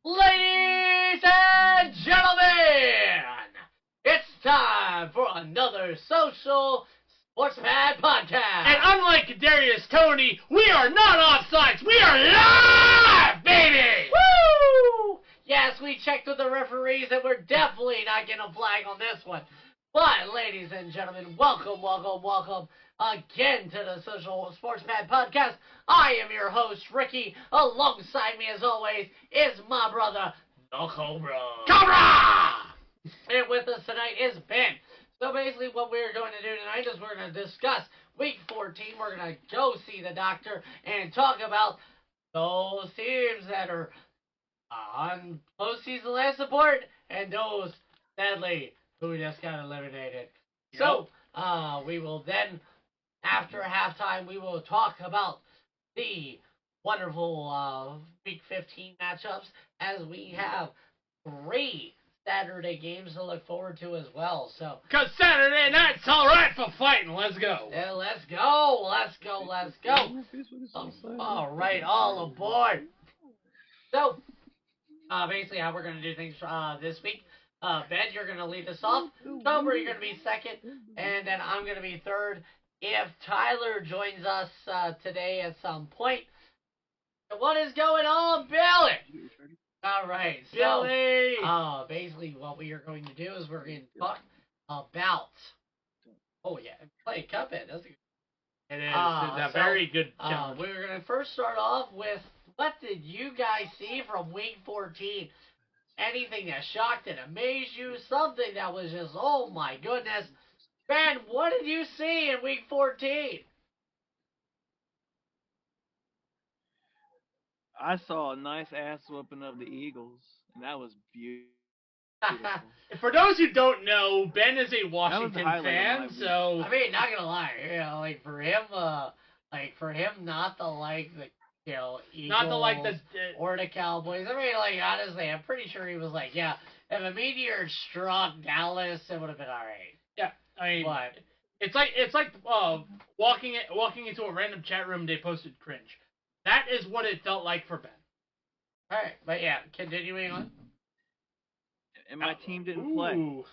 Ladies and gentlemen, it's time for another social Sportspad podcast. And unlike Darius Tony, we are not offsides. We are live, baby! Woo! Yes, we checked with the referees and we're definitely not getting a flag on this one. But, ladies and gentlemen, welcome again to the Social Sportspad podcast. I am your host, Ricky. Alongside me, as always, is my brother, the Cobra. And with us tonight is Ben. So basically what we're going to do tonight is we're going to discuss Week 14. We're going to go see the doctor and talk about those teams that are on postseason land support and those, sadly, who just got eliminated. Yep. So, we will then, after halftime, we will talk about the wonderful Week 15 matchups, as we have 3 Saturday games to look forward to as well. So, because Saturday night's all right for fighting. Let's go. Yeah, let's go. All right, all aboard. So, basically how we're going to do things this week. Ben, you're going to lead us off. Cobra, you're going to be second. And then I'm going to be third. If Tyler joins us today at some point. What is going on, Billy? All right. So, Billy! basically what we are going to do is we're going to talk about... Oh, yeah. Play Cuphead. That's a good... It is. It's a very good challenge. We're going to first start off with, what did you guys see from Week 14? Anything that shocked and amazed you? Something that was just, oh my goodness. Ben, what did you see in Week 14? I saw a nice ass whooping of the Eagles, and that was beautiful. For those who don't know, Ben is a Washington fan, so... I mean, not gonna lie, like, for him not to like the, Eagles, not to like the... or the Cowboys. I mean, like, honestly, I'm pretty sure he was like, yeah, if a meteor struck Dallas, it would have been alright. Yeah, I mean, but, it's like walking into a random chat room, they posted cringe. That is what it felt like for Ben. Alright, but yeah, continuing on. And my team didn't play. And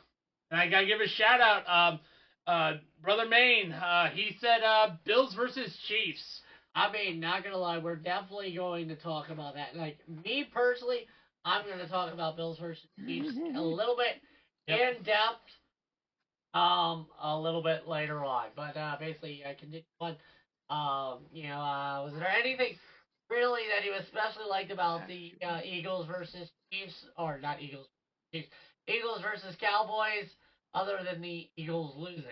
I gotta give a shout out, Brother Maine. He said Bills versus Chiefs. I mean, not gonna lie, we're definitely going to talk about that. Like, me personally, I'm gonna talk about Bills versus Chiefs a little bit in depth, a little bit later on. But basically, I continue on. Was there anything really that you especially liked about the Eagles versus Chiefs, or not Eagles, Chiefs, Eagles versus Cowboys, other than the Eagles losing?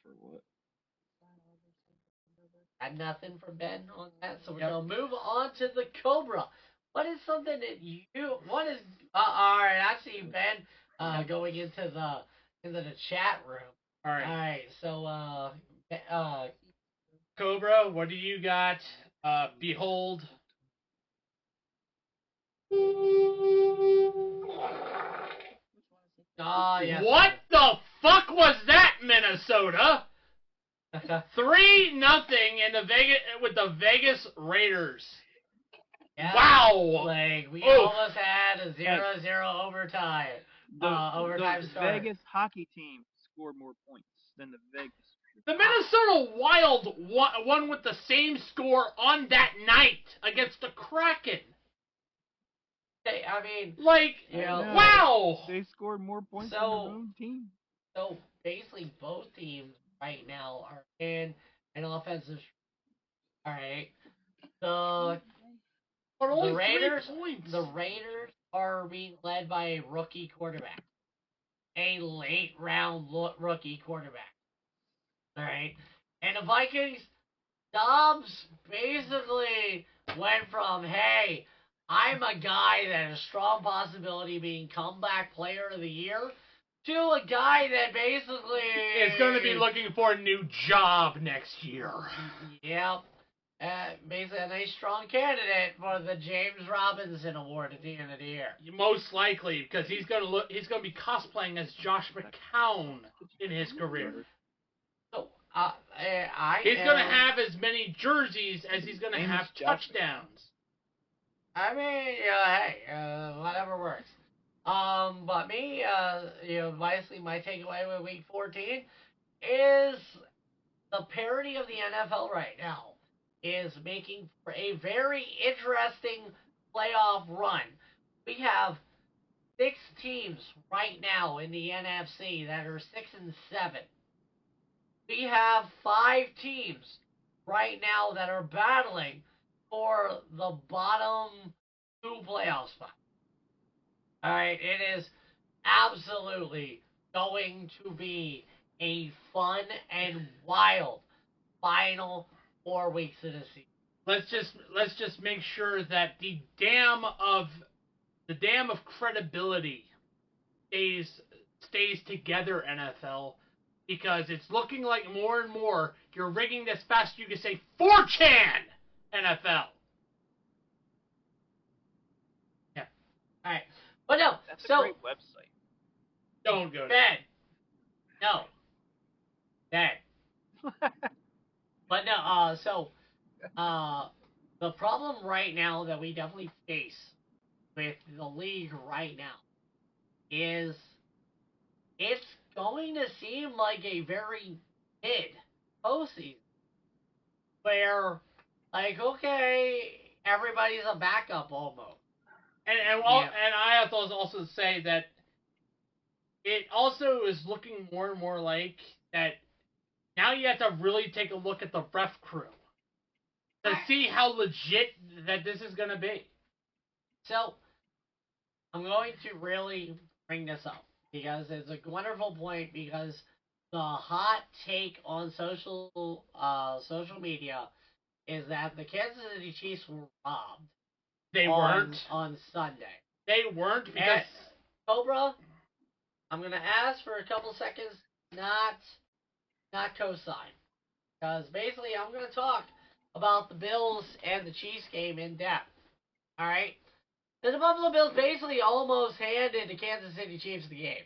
For what? Got nothing from Ben on that, so we're gonna move on to the Cobra. What is something that all right, I see Ben going into the chat room. All right, so Cobra, what do you got? Behold. Yes. What the fuck was that, Minnesota? 3-0 in the Vegas Raiders. Yeah, wow! Like, we almost had a 0-0 overtime. The start. Vegas hockey team scored more points than the Vegas. The Minnesota Wild won with the same score on that night against the Kraken. I mean, like, wow! They scored more points than their own team. So basically, both teams right now are in an offensive. All right, the Raiders. The Raiders are being led by a rookie quarterback, a late round rookie quarterback. All right, and the Vikings. Dobbs basically went from, hey, I'm a guy that has strong possibility of being comeback player of the year, to a guy that basically is going to be looking for a new job next year. Yep. Basically a nice strong candidate for the James Robinson Award at the end of the year. Most likely, because he's going to be cosplaying as Josh McCown in his career. So He's going to have as many jerseys as he's going to Name have is Jeff. touchdowns. I mean, hey, whatever works. But me, basically my takeaway with Week 14 is the parity of the NFL right now is making for a very interesting playoff run. We have 6 teams right now in the NFC that are 6-7. We have 5 teams right now that are battling for the bottom 2 playoff spots. All right, it is absolutely going to be a fun and wild final 4 weeks of the season. Let's just make sure that the dam of credibility stays together, NFL, because it's looking like more and more you're rigging this fast you can say 4chan NFL. Yeah. All right. But no. That's so a great website. Don't go Ben. No. Ben. But no. The problem right now that we definitely face with the league right now is it's going to seem like a very mid postseason where, like, okay, everybody's a backup almost. And I have to also say that it also is looking more and more like that now you have to really take a look at the ref crew to see how legit that this is going to be. So, I'm going to really bring this up because it's a wonderful point because the hot take on social media is that the Kansas City Chiefs were robbed. They weren't on Sunday. They weren't because Cobra, I'm gonna ask for a couple seconds, not co-sign, because basically I'm gonna talk about the Bills and the Chiefs game in depth. All right, the Buffalo Bills basically almost handed the Kansas City Chiefs the game,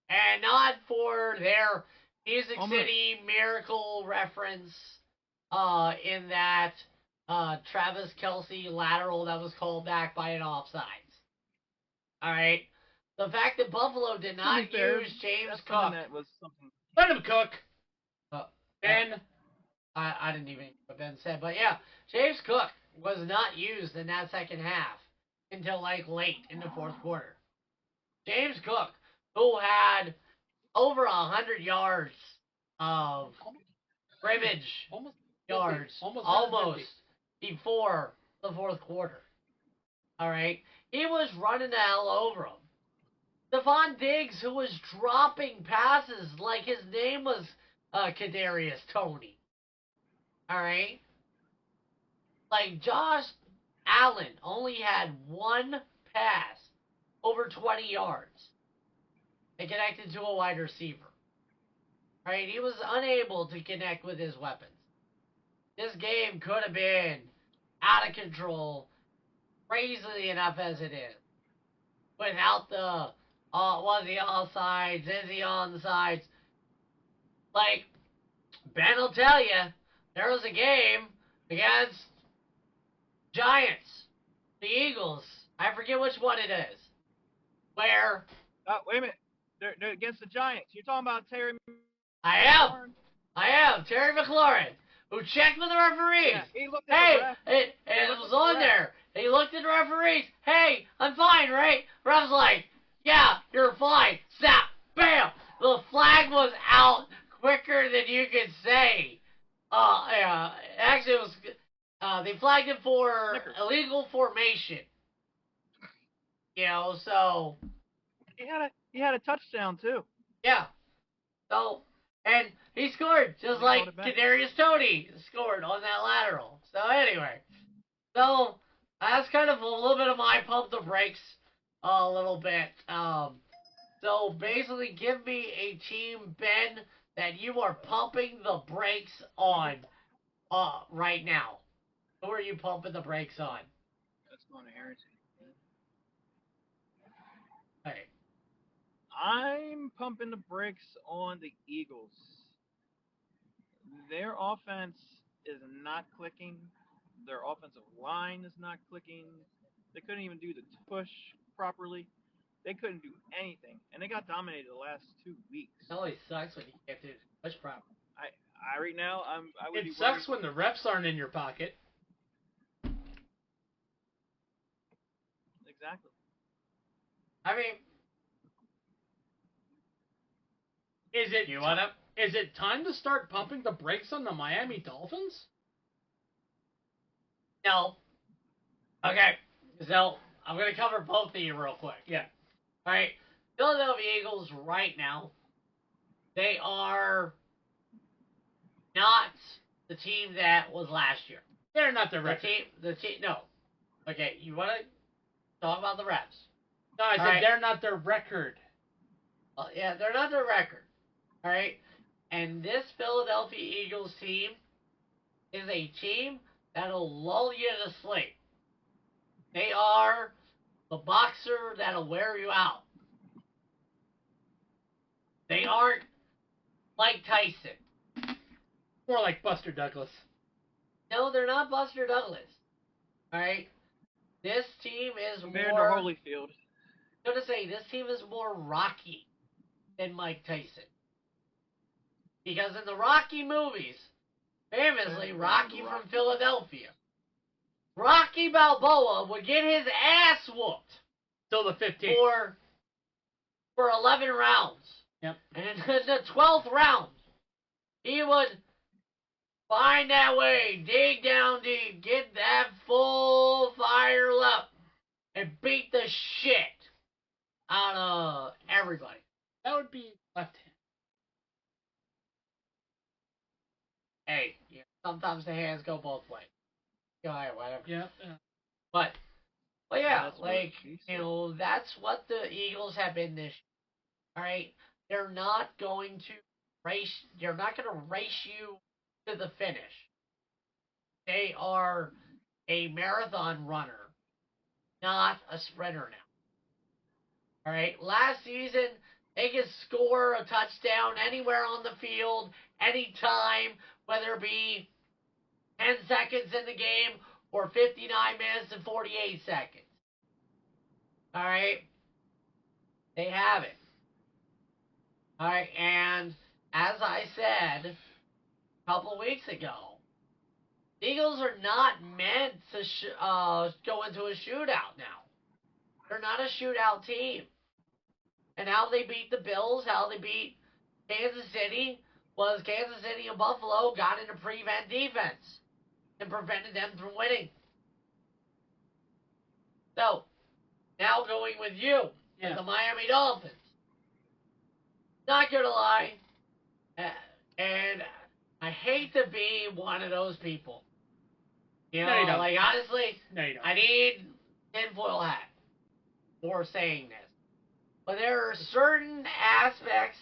and not for their Music City Miracle reference, in that Travis Kelce lateral that was called back by an offsides. All right. The fact that Buffalo did not use James Cook. That was something. Let him cook. Ben. I didn't even hear what Ben said, but yeah, James Cook was not used in that second half until like late in the fourth quarter. James Cook, who had over 100 yards of scrimmage yards almost before the fourth quarter. All right, he was running the hell over him. Stephon Diggs, who was dropping passes like his name was Kadarius Toney. All right, like Josh Allen only had one pass over 20 yards and connected to a wide receiver. All right, he was unable to connect with his weapons. This game could have been out of control, crazily enough as it is, without the was he offsides? Is he onside? Like, Ben will tell you, there was a game against Giants, the Eagles. I forget which one it is. Where? Wait a minute. They're against the Giants. You're talking about Terry. I am Terry McLaurin, who checked with the referees. Yeah, he looked at the ref. It was on there. He looked at the referees. Hey, I'm fine, right? Ref's like, yeah, you're fine. Snap, bam. The flag was out quicker than you could say. Actually, it was. They flagged it for illegal formation. So he had a touchdown too. Yeah. So, and he scored just like Kadarius Toney scored on that lateral. So anyway, so that's kind of a little bit of my pump the brakes a little bit. So basically, give me a team, Ben, that you are pumping the brakes on right now. Who are you pumping the brakes on? That's going to Harrington. Hey. I'm pumping the brakes on the Eagles. their offense is not clicking. Their offensive line is not clicking. They couldn't even do the push properly. They couldn't do anything, and they got dominated the last 2 weeks. It always sucks when you can't do the push proper. I right now I would It be sucks worried. when the refs aren't in your pocket. Exactly. I mean, Is it you want to? is it time to start pumping the brakes on the Miami Dolphins? No. Okay. So I'm gonna cover both of you real quick. Yeah. All right. Philadelphia Eagles right now. They are not the team that was last year. They're not the The record. team. No. Okay. You want to talk about the refs? No, I said right. they're not their record. Yeah, they're not their record. All right. And this Philadelphia Eagles team is a team that'll lull you to sleep. They are the boxer that'll wear you out. They aren't Mike Tyson. More like Buster Douglas. No, they're not Buster Douglas. All right. This team is Compared more. to Holyfield. I'm gonna say this team is more Rocky than Mike Tyson. Because in the Rocky movies, famously Rocky from Philadelphia, Rocky Balboa would get his ass whooped Till the 15th. for 11 rounds. Yep. And in the 12th round, he would find that way, dig down deep, get that full fire up, and beat the shit out of everybody. That would be left hand. Hey, yeah, sometimes the hands go both ways. Go ahead, whatever. Yeah. But yeah, That's what like, she you said. know, that's what the Eagles have been this year. All right? They're not going to race you to the finish. They are a marathon runner, not a sprinter now. All right? Last season, they could score a touchdown anywhere on the field, anytime, whether it be 10 seconds in the game or 59 minutes and 48 seconds. All right? They have it. All right, and as I said a couple of weeks ago, the Eagles are not meant to go into a shootout now. They're not a shootout team. And how they beat the Bills, how they beat Kansas City, was Kansas City and Buffalo got into prevent defense and prevented them from winning. So, now going with you, with the Miami Dolphins. Not gonna lie, and I hate to be one of those people. You No, you know, don't. like, honestly, No, you don't. I need tinfoil hat for saying this. But there are certain aspects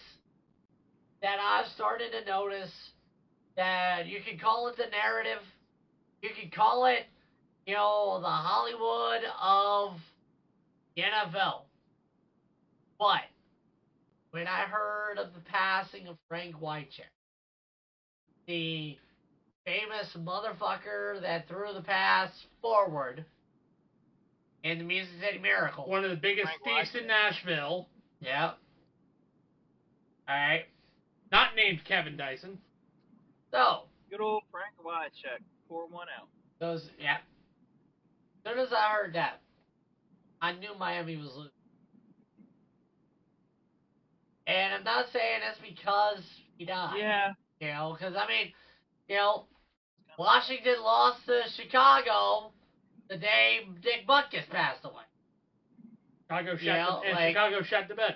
that I've started to notice that you can call it the narrative. You can call it, you know, the Hollywood of the NFL. But when I heard of the passing of Frank Wycheck, the famous motherfucker that threw the pass forward in the Music City Miracle. One of the biggest Frank thieves in Wycheck. Nashville. Yeah. Alright. Not named Kevin Dyson. So, Good old Frank Wycheck. Pour one out. yeah. As soon as I heard that, I knew Miami was losing. And I'm not saying that's because he died. Yeah. You know, because, I mean, you know, Washington lost to Chicago the day Dick Butkus passed away. Chicago shot the bed.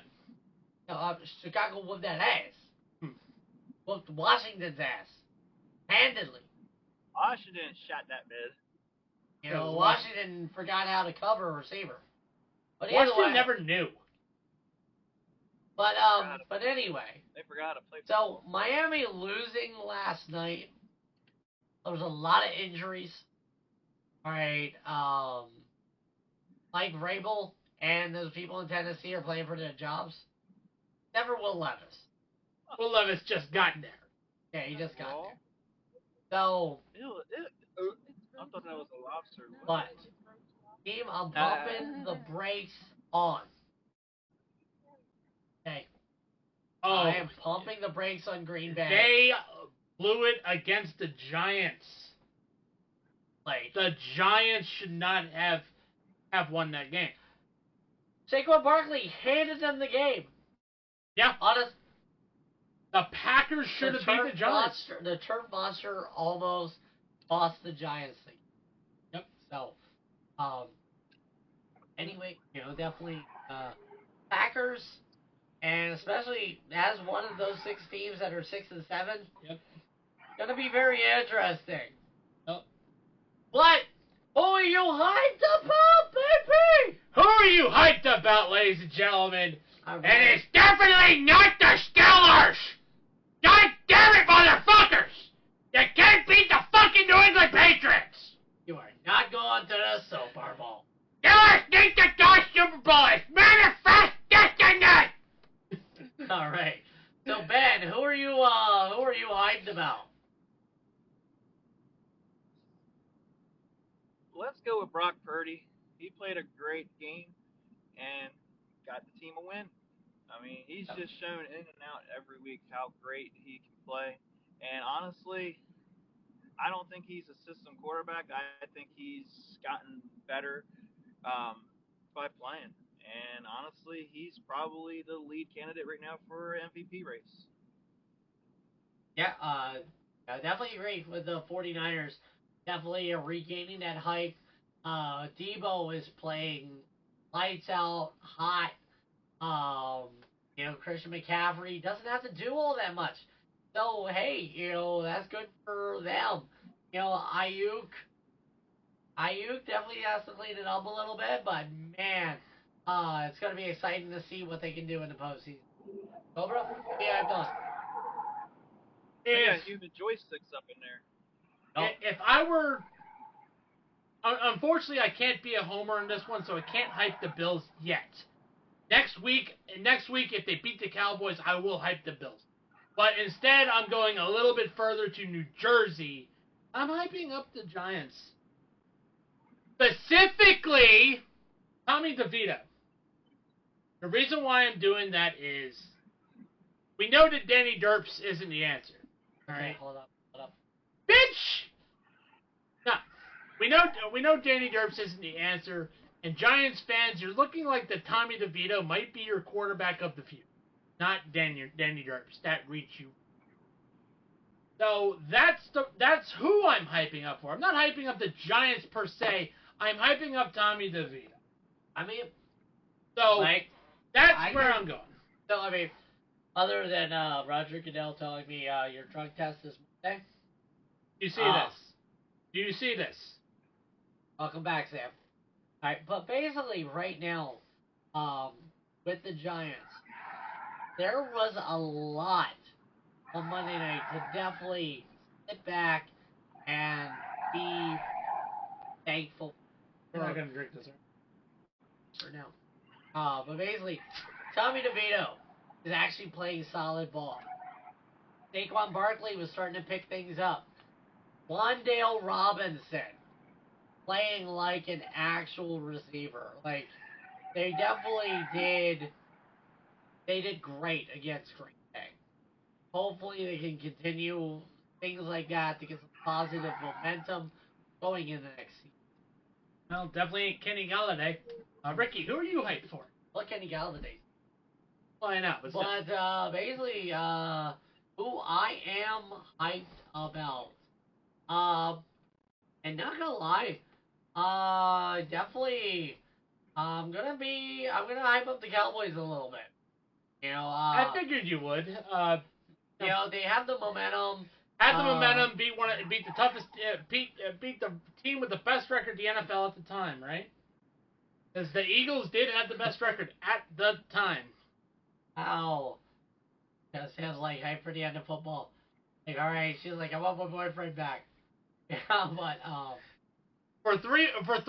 Chicago whooped that ass. Hmm. Whooped Washington's ass. Handedly. Washington shot that bed. You know, Washington forgot how to cover a receiver. But either Washington way, never knew. But anyway. They forgot to play. So, Miami losing last night. There was a lot of injuries. Alright, Mike Vrabel and those people in Tennessee are playing for their jobs. Never Will Levis. Will Levis just got there. Yeah, he just got there. So, I thought that was a lobster. but, team, I'm pumping the brakes on. Okay. Oh, I am pumping the brakes on Green Bay. They blew it against the Giants. Like, the Giants should not have won that game. Saquon Barkley handed them the game. Yeah. Honest. The Packers should have beat the Giants. The turf monster almost lost the Giants thing. Yep. So, anyway, definitely Packers, and especially as one of those 6 teams that are 6 and 7. Yep. Gonna be very interesting. Yep. But who are you hyped about, baby? Who are you hyped about, ladies and gentlemen? And it's definitely not the Steelers! God damn it, motherfuckers! You can't beat the fucking New England Patriots! You are not going to the Super Bowl. Steelers need to go Super Bowl! It's manifest destiny! All right. So Ben, who are you hyped about? Let's go with Brock Purdy. He played a great game and got the team a win. I mean, he's just shown in and out every week how great he can play. And honestly, I don't think he's a system quarterback. I think he's gotten better by playing. And honestly, he's probably the lead candidate right now for MVP race. Yeah, I definitely agree with the 49ers. Definitely regaining that hype. Debo is playing lights out, hot. Christian McCaffrey doesn't have to do all that much. So, hey, that's good for them. Ayuk definitely has to clean it up a little bit, but man, it's going to be exciting to see what they can do in the postseason. Cobra? Yeah, I've done. Yeah, human joysticks up in there. Nope. If I were... Unfortunately, I can't be a homer in this one, so I can't hype the Bills yet. Next week, if they beat the Cowboys, I will hype the Bills. But instead, I'm going a little bit further to New Jersey. I'm hyping up the Giants. Specifically, Tommy DeVito. The reason why I'm doing that is we know that Danny Derps isn't the answer. All right, hold up. Bitch! No, we know Danny Derps isn't the answer. And Giants fans, you're looking like the Tommy DeVito might be your quarterback of the future. Not Danny Derps. That reach you. So that's who I'm hyping up for. I'm not hyping up the Giants per se. I'm hyping up Tommy DeVito. I mean, so that's where I'm going. So I mean, other than Roger Goodell telling me your drug test is Monday. Do you see this? Welcome back, Sam. All right, but basically right now, with the Giants, there was a lot on Monday night to definitely sit back and be thankful. We're not gonna drink this for now. But basically, Tommy DeVito is actually playing solid ball. Saquon Barkley was starting to pick things up. Wandale Robinson playing like an actual receiver. Like, they definitely did. They did great against Green Bay. Hopefully they can continue things like that to get some positive momentum going in the next season. Well, definitely Kenny Galladay. Ricky, who are you hyped for? Well, Kenny Galladay. Well, I know. But basically, who I am hyped about. And not gonna lie, definitely, I'm gonna hype up the Cowboys a little bit. I figured you would. They have the momentum. Beat the toughest, beat the team with the best record in the NFL at the time, right? Because the Eagles did have the best record at the time. Ow. That sounds like hype for the end of football. Like, all right, she's like, I want my boyfriend back. Yeah, but for 3 to 4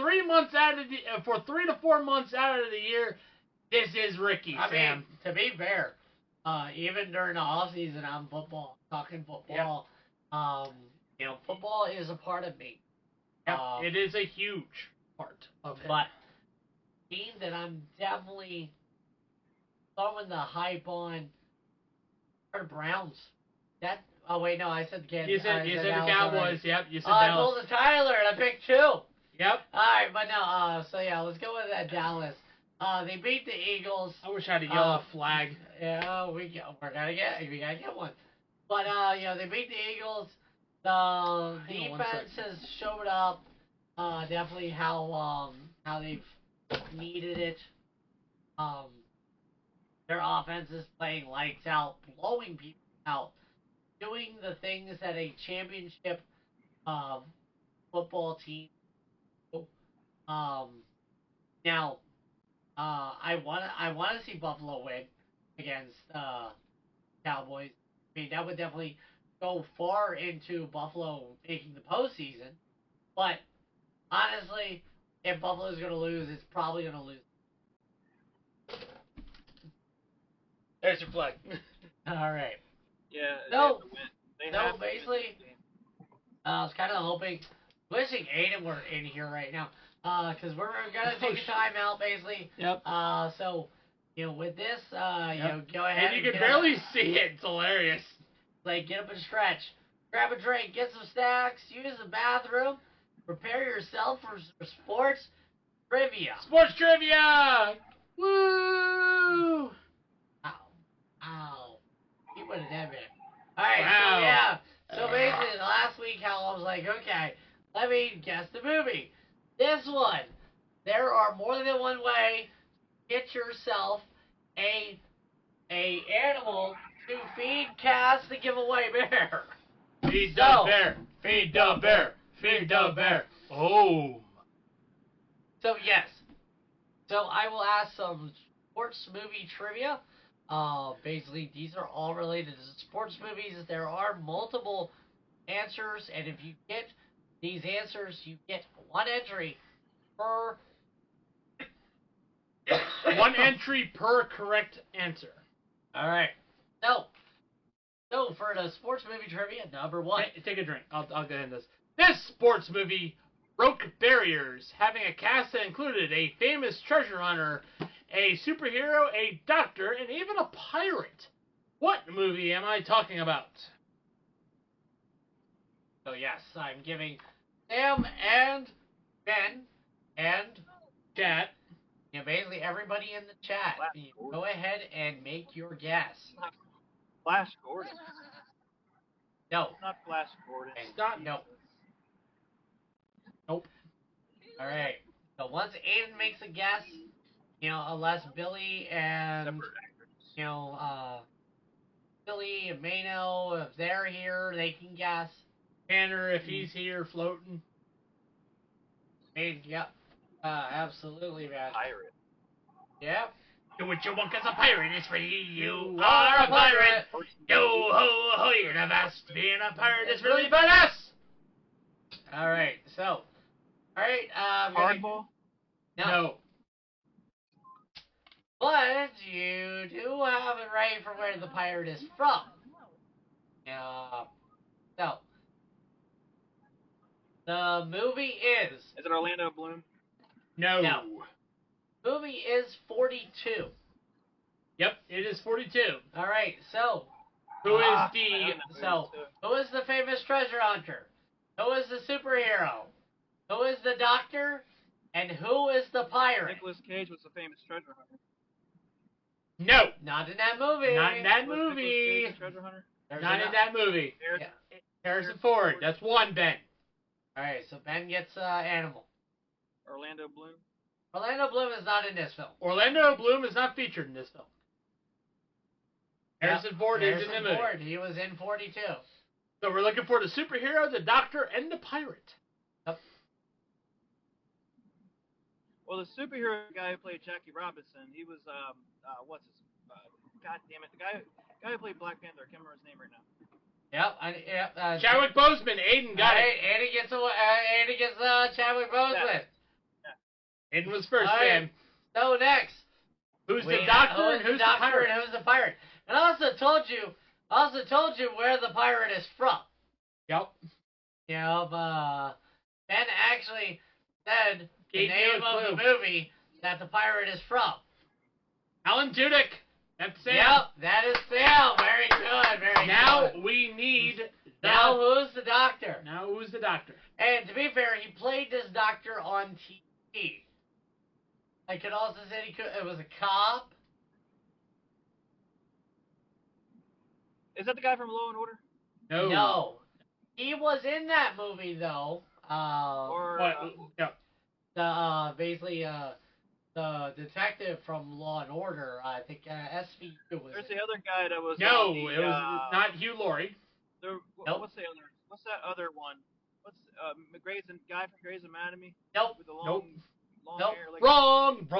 months out of the year, this is Ricky. I mean, to be fair, even during the off season, I'm talking football. Yep. football is a part of me. Yep, it is a huge part of it. But team that I'm definitely throwing the hype on are the Browns. Oh wait, no, I said the Kansas. You said the Cowboys. Already. Yep, you said I Dallas. pulled the Tyler and I picked 2. Yep. All right, but no. So yeah, let's go with that Dallas. They beat the Eagles. I wish I had a yellow flag. Yeah, we gotta get one. But they beat the Eagles. The defense has showed up. Definitely how they've needed it. Their offense is playing lights out, blowing people out, doing the things that a championship football team do. Now, I wanna see Buffalo win against Cowboys. I mean, that would definitely go far into Buffalo making the postseason. But honestly, if Buffalo's gonna lose, it's probably gonna lose. There's your flag. All right. Yeah. No. They No. Basically, I was kind of wishing Aiden were in here right now, because we're gonna take a timeout, basically. Yep. So, with this, go ahead. And you can barely see it. It's hilarious. Like, get up and stretch, grab a drink, get some snacks, use the bathroom, prepare yourself for sports trivia. Sports trivia! Woo! Ow. He would have done it. Alright, wow. So basically, last week, how I was like, okay, let me guess the movie. This one, there are more than one way to get yourself a animal to feed Cass the giveaway bear. Feed the bear. Feed the bear. Feed the bear. Oh. So, yes. So, I will ask some sports movie trivia. Basically, these are all related to sports movies. There are multiple answers, and if you get these answers, you get 1 entry per... one entry per correct answer. Alright. So, for the sports movie trivia, number 1. Take a drink. I'll get in this. This sports movie broke barriers, having a cast that included a famous treasure hunter, a superhero, a doctor, and even a pirate. What movie am I talking about? So yes, I'm giving Sam and Ben and chat. Basically everybody in the chat. Go ahead and make your guess. Flash Gordon. No. It's not Flash Gordon. No. Nope. All right. So once Aiden makes a guess, unless Billy and Billy and Mano, if they're here, they can guess. Tanner, if he's here floating. Yep. Absolutely, man. Pirate. Yep. Do what you want, 'cause a pirate is free. You are a pirate. Yo ho ho, you're the best. Being a pirate is really badass. All right. So. All right. Hardball. No. But you do have it right for where the pirate is from. So. The movie is. Is it Orlando Bloom? No. Movie is 42. Yep, it is 42. All right, so who is the famous treasure hunter? Who is the superhero? Who is the doctor? And who is the pirate? Nicolas Cage was the famous treasure hunter. No, not in that movie. Not in that movie. Treasure hunter? Not in that movie. Harrison Ford. That's 1, Ben. All right, so Ben gets animal. Orlando Bloom. Orlando Bloom is not in this film. Orlando Bloom is not featured in this film. Harrison Ford is in the movie. Ford, he was in 42. So we're looking for the superhero, the doctor, and the pirate. Yep. Well, the superhero guy who played Jackie Robinson, he was what's his? God damn it, the guy who played Black Panther. I can't remember his name right now. Yep. Chadwick Boseman. Aiden got it. Aiden gets Chadwick Boseman. Yeah. Aiden was first, man. So next, who's the doctor and who's the pirate? And who's the pirate? And I also told you where the pirate is from. Yep. Ben actually said the Gave name you a of the clue. movie that the pirate is from. Alan Tudyk. That's Sam. Yep, that is Sam. Very good, very good. Now we need Now who's the doctor? Now who's the doctor? And to be fair, he played this doctor on TV. I could also say it was a cop. Is that the guy from Law and Order? No. He was in that movie though. Or Basically the detective from Law and Order. I think SVU was. there's the other guy that was. No, on the, it was not Hugh Laurie. Nope. What's the other? What's that other one? What's guy from Grey's Anatomy? Nope. With the long hair. Like Wrong. It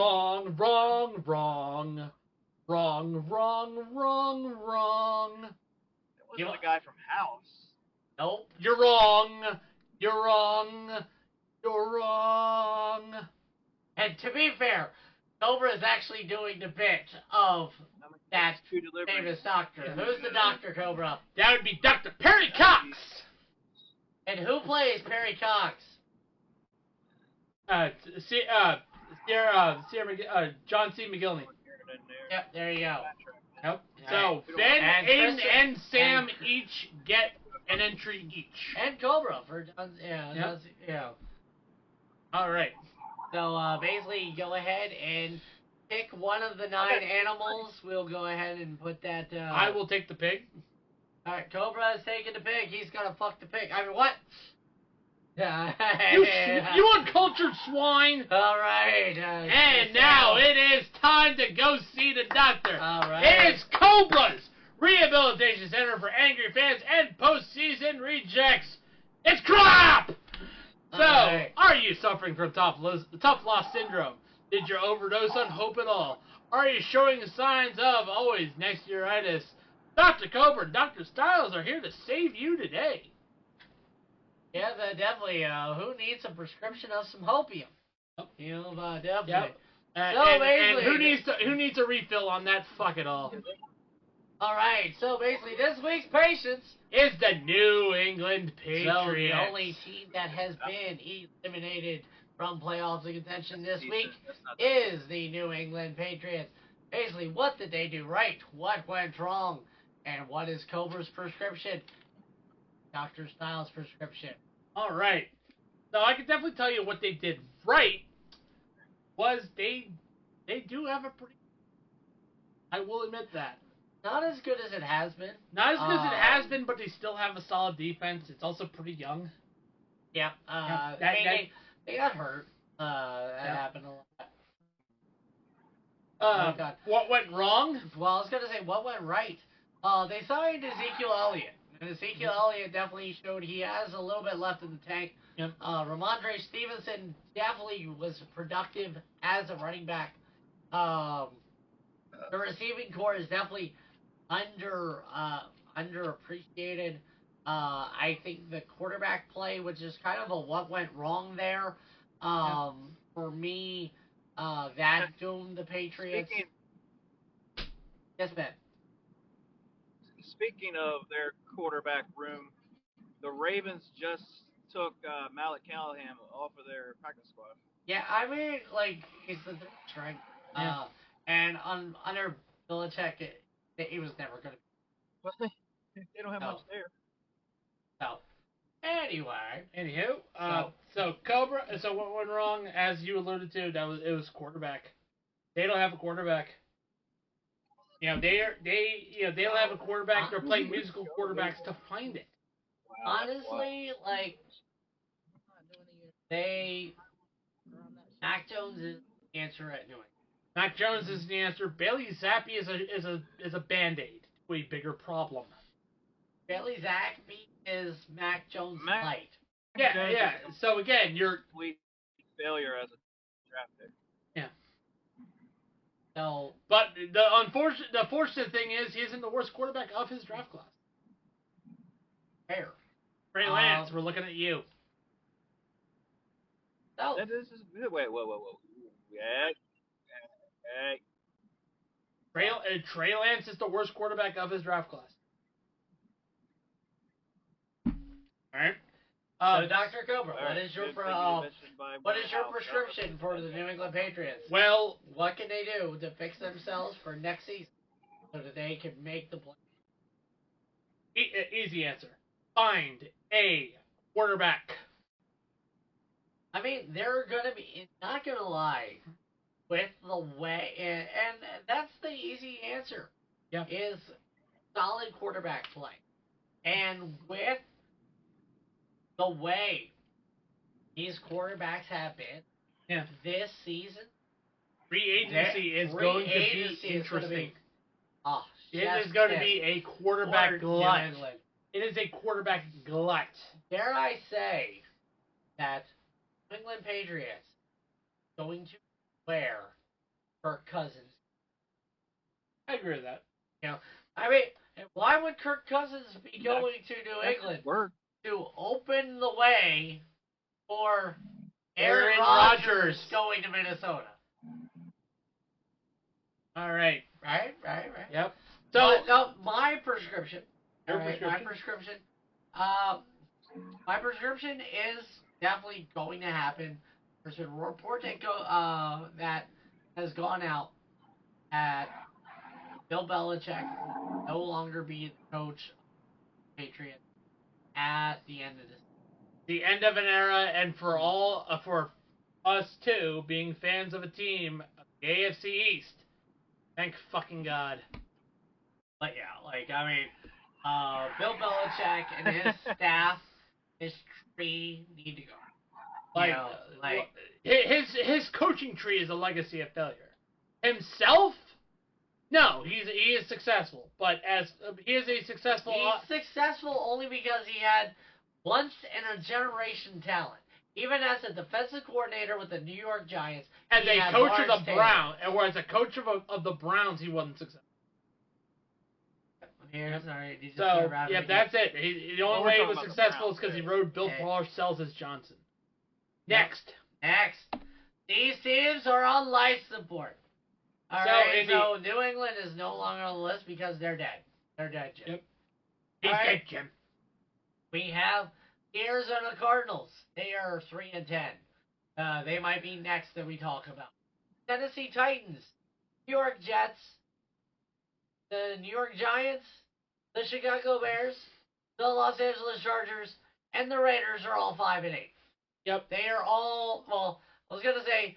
wasn't the guy from House. Nope. You're wrong. And to be fair, Cobra is actually doing the bit of that famous doctor. Who's the doctor, Cobra? That would be Dr. Perry Cox. And who plays Perry Cox? John C. McGillney. Yep, there you go. Yep. So Right. Ben, And Aiden, Tristan- and Sam each get an entry each. And Cobra for All right. So basically, go ahead and pick one of the 9 animals. We'll go ahead and put that. I will take the pig. All right, Cobra is taking the pig. He's gonna fuck the pig. I mean, what? You uncultured swine. All right. And now it is time to go see the doctor. All right. It is Cobra's Rehabilitation Center for Angry Fans and Postseason Rejects. It's crap! So, right. Are you suffering from tough loss syndrome? Did you overdose on hope at all? Are you showing signs of always next-yearitis? Dr. Cobra and Dr. Styles are here to save you today. Yeah, definitely. Who needs a prescription of some hopium? Definitely. Yep. So and basically, who needs a refill on that? Fuck it all. All right. So basically, this week's patients is the New England Patriots. So the only team that has been eliminated from playoffs and contention this week is the New England Patriots. Basically, what did they do right? What went wrong? And what is Cobra's prescription? Dr. Styles' prescription. All right. So I can definitely tell you what they did right was they do have a pretty... I will admit that. Not as good as it has been. Not as good as it has been, but they still have a solid defense. It's also pretty young. Yeah. They got hurt. That happened a lot. What went wrong? Well, I was going to say, what went right? They signed Ezekiel Elliott. And Ezekiel Elliott definitely showed he has a little bit left in the tank. Yep. Ramondre Stevenson definitely was productive as a running back. The receiving core is definitely underappreciated. I think the quarterback play, which is kind of a what went wrong there, for me, that doomed the Patriots. Yes, Ben. Speaking of their quarterback room, the Ravens just took Malik Callahan off of their practice squad. Yeah, I mean, like, it's the strength. And under Belichick, he was never going to. But they don't have much there. So, anywho, so Cobra. So what went wrong, as you alluded to, it was quarterback. They don't have a quarterback. They don't have a quarterback. They're playing musical quarterbacks to find it. Honestly, like, Mac Jones is the answer at New England. Mac Jones is the answer. Bailey Zappi is a band-aid to a bigger problem. Bailey Zappi is Mac Jones light. Yeah. So again, you're complete failure as a draft pick. Yeah. So, but the fortunate thing is he isn't the worst quarterback of his draft class. Fair. Trey Lance, we're looking at you. So, wait. Yeah. Hey. Trey Lance is the worst quarterback of his draft class. All right. So, Dr. Cobra, All right, what is your good for you. That should buy what my is your house. prescription for the New England Patriots? Well, What can they do to fix themselves for next season so that they can make the play? easy answer. Find a quarterback. I mean, they're gonna be not gonna lie with the way, and that's the easy answer. Yeah. Is solid quarterback play, and with the way these quarterbacks have been this season, Free agency is going to be interesting. It is going to be a quarterback glut. It is a quarterback glut. Dare I say that New England Patriots going to wear Kirk Cousins? I agree with that. You know, I mean, why would Kirk Cousins be going to New England to open the way for Aaron Rodgers going to Minnesota? All right. Right. Yep. So no, my prescription. Your prescription. My prescription is definitely going to happen. There's been a report that has gone out that Bill Belichick will no longer be the coach of the Patriots at the end of this. The end of an era, and for us too, being fans of a team, the AFC East. Thank fucking God. But yeah, I mean, Bill Belichick and his staff, his tree need to go. His coaching tree is a legacy of failure. Himself, no, he is successful, but he is a successful. He's successful only because he had once in a generation talent. Even as a defensive coordinator with the New York Giants, as a coach of the Browns, or as a coach of the Browns, he wasn't successful. Sorry, so that's it. The only way he was successful is because he rode Bill Parcells as Johnson. Next. These teams are on life support. All right, so New England is no longer on the list because they're dead. They're dead, Jim. Yep. He's dead, Jim. We have the Arizona Cardinals. They are 3-10. They might be next that we talk about. Tennessee Titans, New York Jets, the New York Giants, the Chicago Bears, the Los Angeles Chargers, and the Raiders are all 5-8. Yep. They are all, well, I was going to say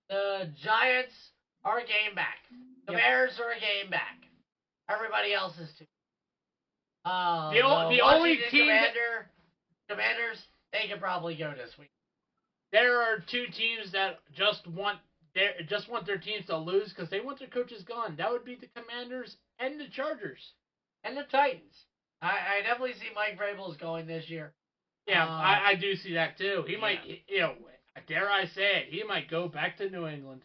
the Giants are a game back. The Bears are a game back. Everybody else is too. The only team Commanders, they could probably go this week. There are two teams that just want their teams to lose because they want their coaches gone. That would be the Commanders and the Chargers. And the Titans. I definitely see Mike Vrabel's going this year. Yeah, I do see that too. He might, dare I say it, he might go back to New England.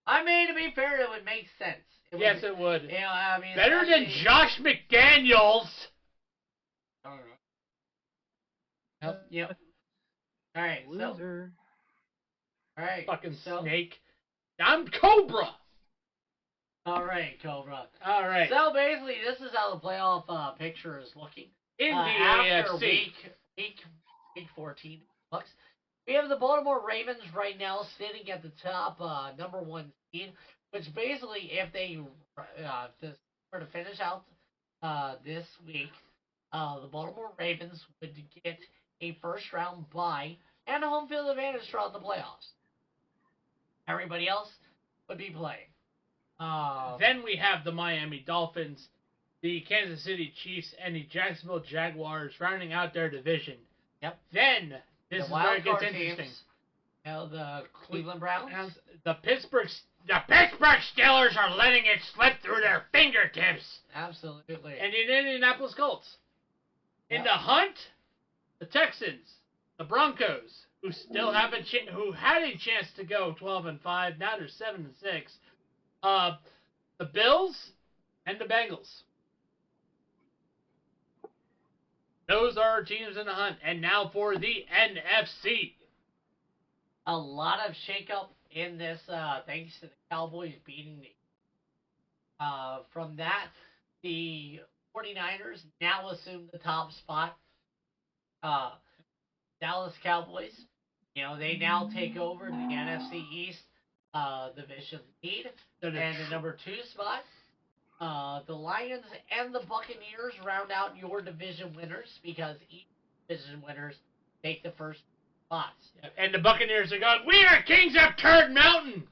I mean, to be fair, it would make sense. It would. You know, I mean, better than Josh McDaniels. I don't know. Yep. All right. Loser. All right. Fucking snake. I'm Cobra. All right, Cobra. All right. So basically, this is how the playoff picture is looking. In the after AFC. Week 14 looks. We have the Baltimore Ravens right now sitting at the top, number 1 seed, which basically, if they were to finish out this week, the Baltimore Ravens would get a first-round bye and a home field advantage throughout the playoffs. Everybody else would be playing. Then we have the Miami Dolphins, the Kansas City Chiefs, and the Jacksonville Jaguars rounding out their division. Yep. Then this is where it gets interesting. The Cleveland Browns, the Pittsburgh Steelers are letting it slip through their fingertips. Absolutely. And the Indianapolis Colts. In the hunt, the Texans, the Broncos, who still have who had a chance to go 12-5, now they're 7-6. The Bills and the Bengals. Those are our teams in the hunt. And now for the NFC. A lot of shakeup in this, thanks to the Cowboys beating the. From that, the 49ers now assume the top spot. Dallas Cowboys. They now take over the NFC East division lead. And the number 2 spot, the Lions and the Buccaneers round out your division winners because each division winners take the first spots. And the Buccaneers are going, we are kings of Turd Mountain.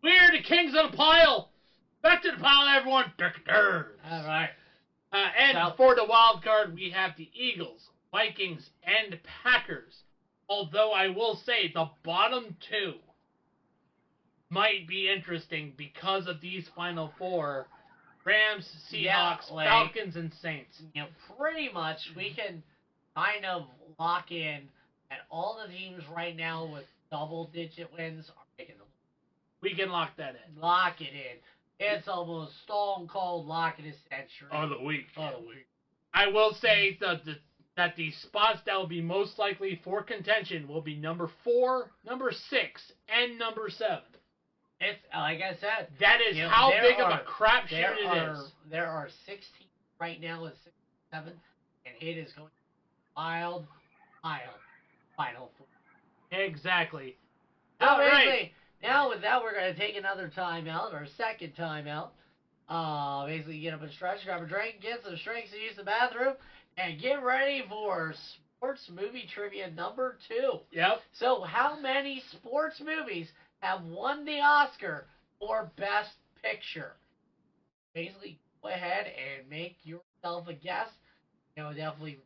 We are the kings of the pile. Back to the pile, everyone. All right. And for the wild card, we have the Eagles, Vikings, and Packers. Although I will say the bottom 2 might be interesting because of these final 4. Rams, Seahawks, Falcons, and Saints. Pretty much we can kind of lock in that all the teams right now with double-digit wins are making them. We can lock that in. Lock it in. It's almost stone cold lock it in century. Of the week. I will say that the spots that will be most likely for contention will be number 4, number 6, and number 7. It's like I said. That is how big of a crapshoot it is. There are 16 right now with 6, 7, and it is going wild final 4. Exactly. Now, right. Now with that, we're going to take another timeout, our second timeout. Basically, get up and stretch, grab a drink, get some drinks, use the bathroom, and get ready for sports movie trivia number 2. Yep. So, how many sports movies have won the Oscar for Best Picture? Basically, go ahead and make yourself a guess. Definitely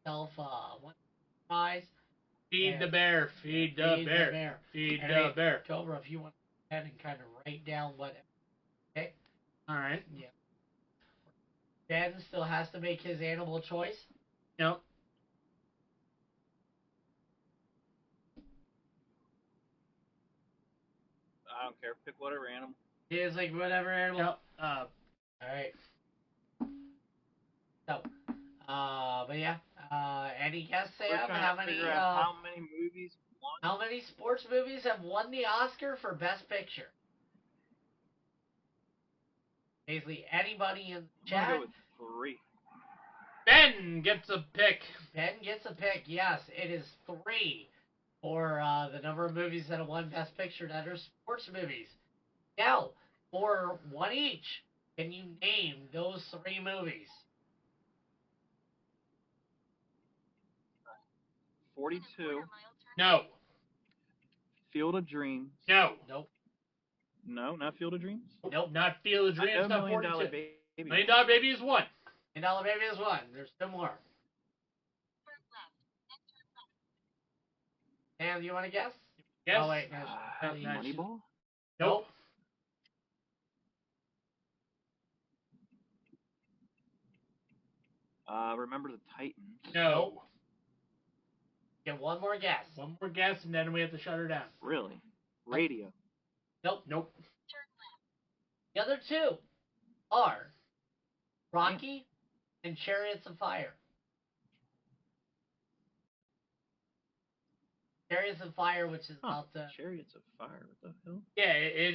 yourself one prize. Feed the bear, feed the bear, feed the bear. Cobra, if you want to go ahead and kind of write down what. Okay. All right. Yeah. Ben still has to make his animal choice. Yep. I don't care. Pick whatever animal. He is like whatever animal. Yep. All right. So, but yeah. Any guess, Sam? How many movies won? How many sports movies have won the Oscar for Best Picture? Basically, anybody in the chat. I'm gonna go with 3. Ben gets a pick. Ben gets a pick. Yes, it is 3 for the number of movies that have won Best Picture that are sports movies. Now, for one each, can you name those 3 movies? 42. No. Field of Dreams. No. Nope. No, not Field of Dreams. Nope. Not Field of Dreams. Not $1 Million 42. Baby. $1 Million Baby is 1. $1 Baby is 1. There's 2 more. Sam, do you want to guess? Yes. Oh wait, Moneyball. Nope. Remember the Titans. No. Get one more guess. One more guess, and then we have to shut her down. Really? Radio. Nope. The other 2 are Rocky and Chariots of Fire. Chariots of Fire, which is about the Chariots of Fire. What the hell? Yeah, it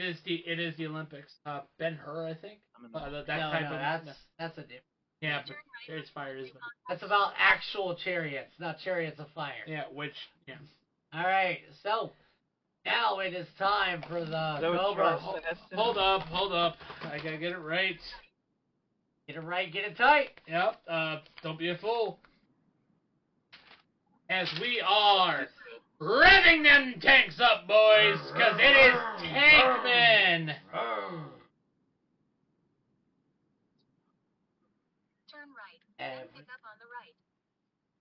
is the Olympics. Ben-Hur, I think. That's a different. Yeah, but Chariots of Fire is. That's about actual chariots, not Chariots of Fire. Yeah, All right, so now it is time for the Cobra. Hold up. I gotta get it right. Get it right, get it tight. Yep. Don't be a fool. As we are revving them tanks up, boys, because it is Tankman. Turn right. And Pick up on the right.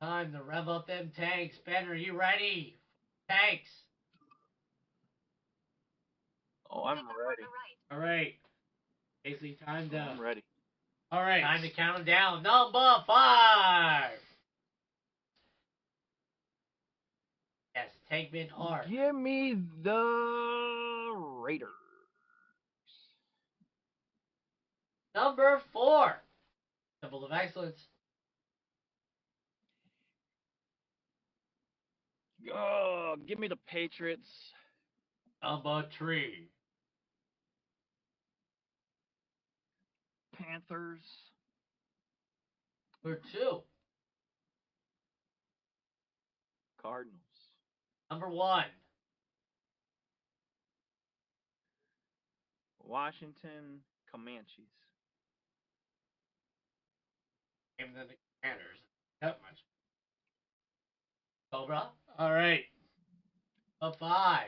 time to rev up them tanks. Ben, are you ready? Tanks. Oh, I'm ready. All right. Basically, time to. I'm ready. All right. Time to count them down. Number 5. Yes, Tankman are. Give me the Raiders. Number 4. Symbol of Excellence. Oh, give me the Patriots. Number 3. Panthers. Number 2. Cardinals. Number 1. Washington Comanches. Even the Commanders. That much. Cobra. All right. Number 5.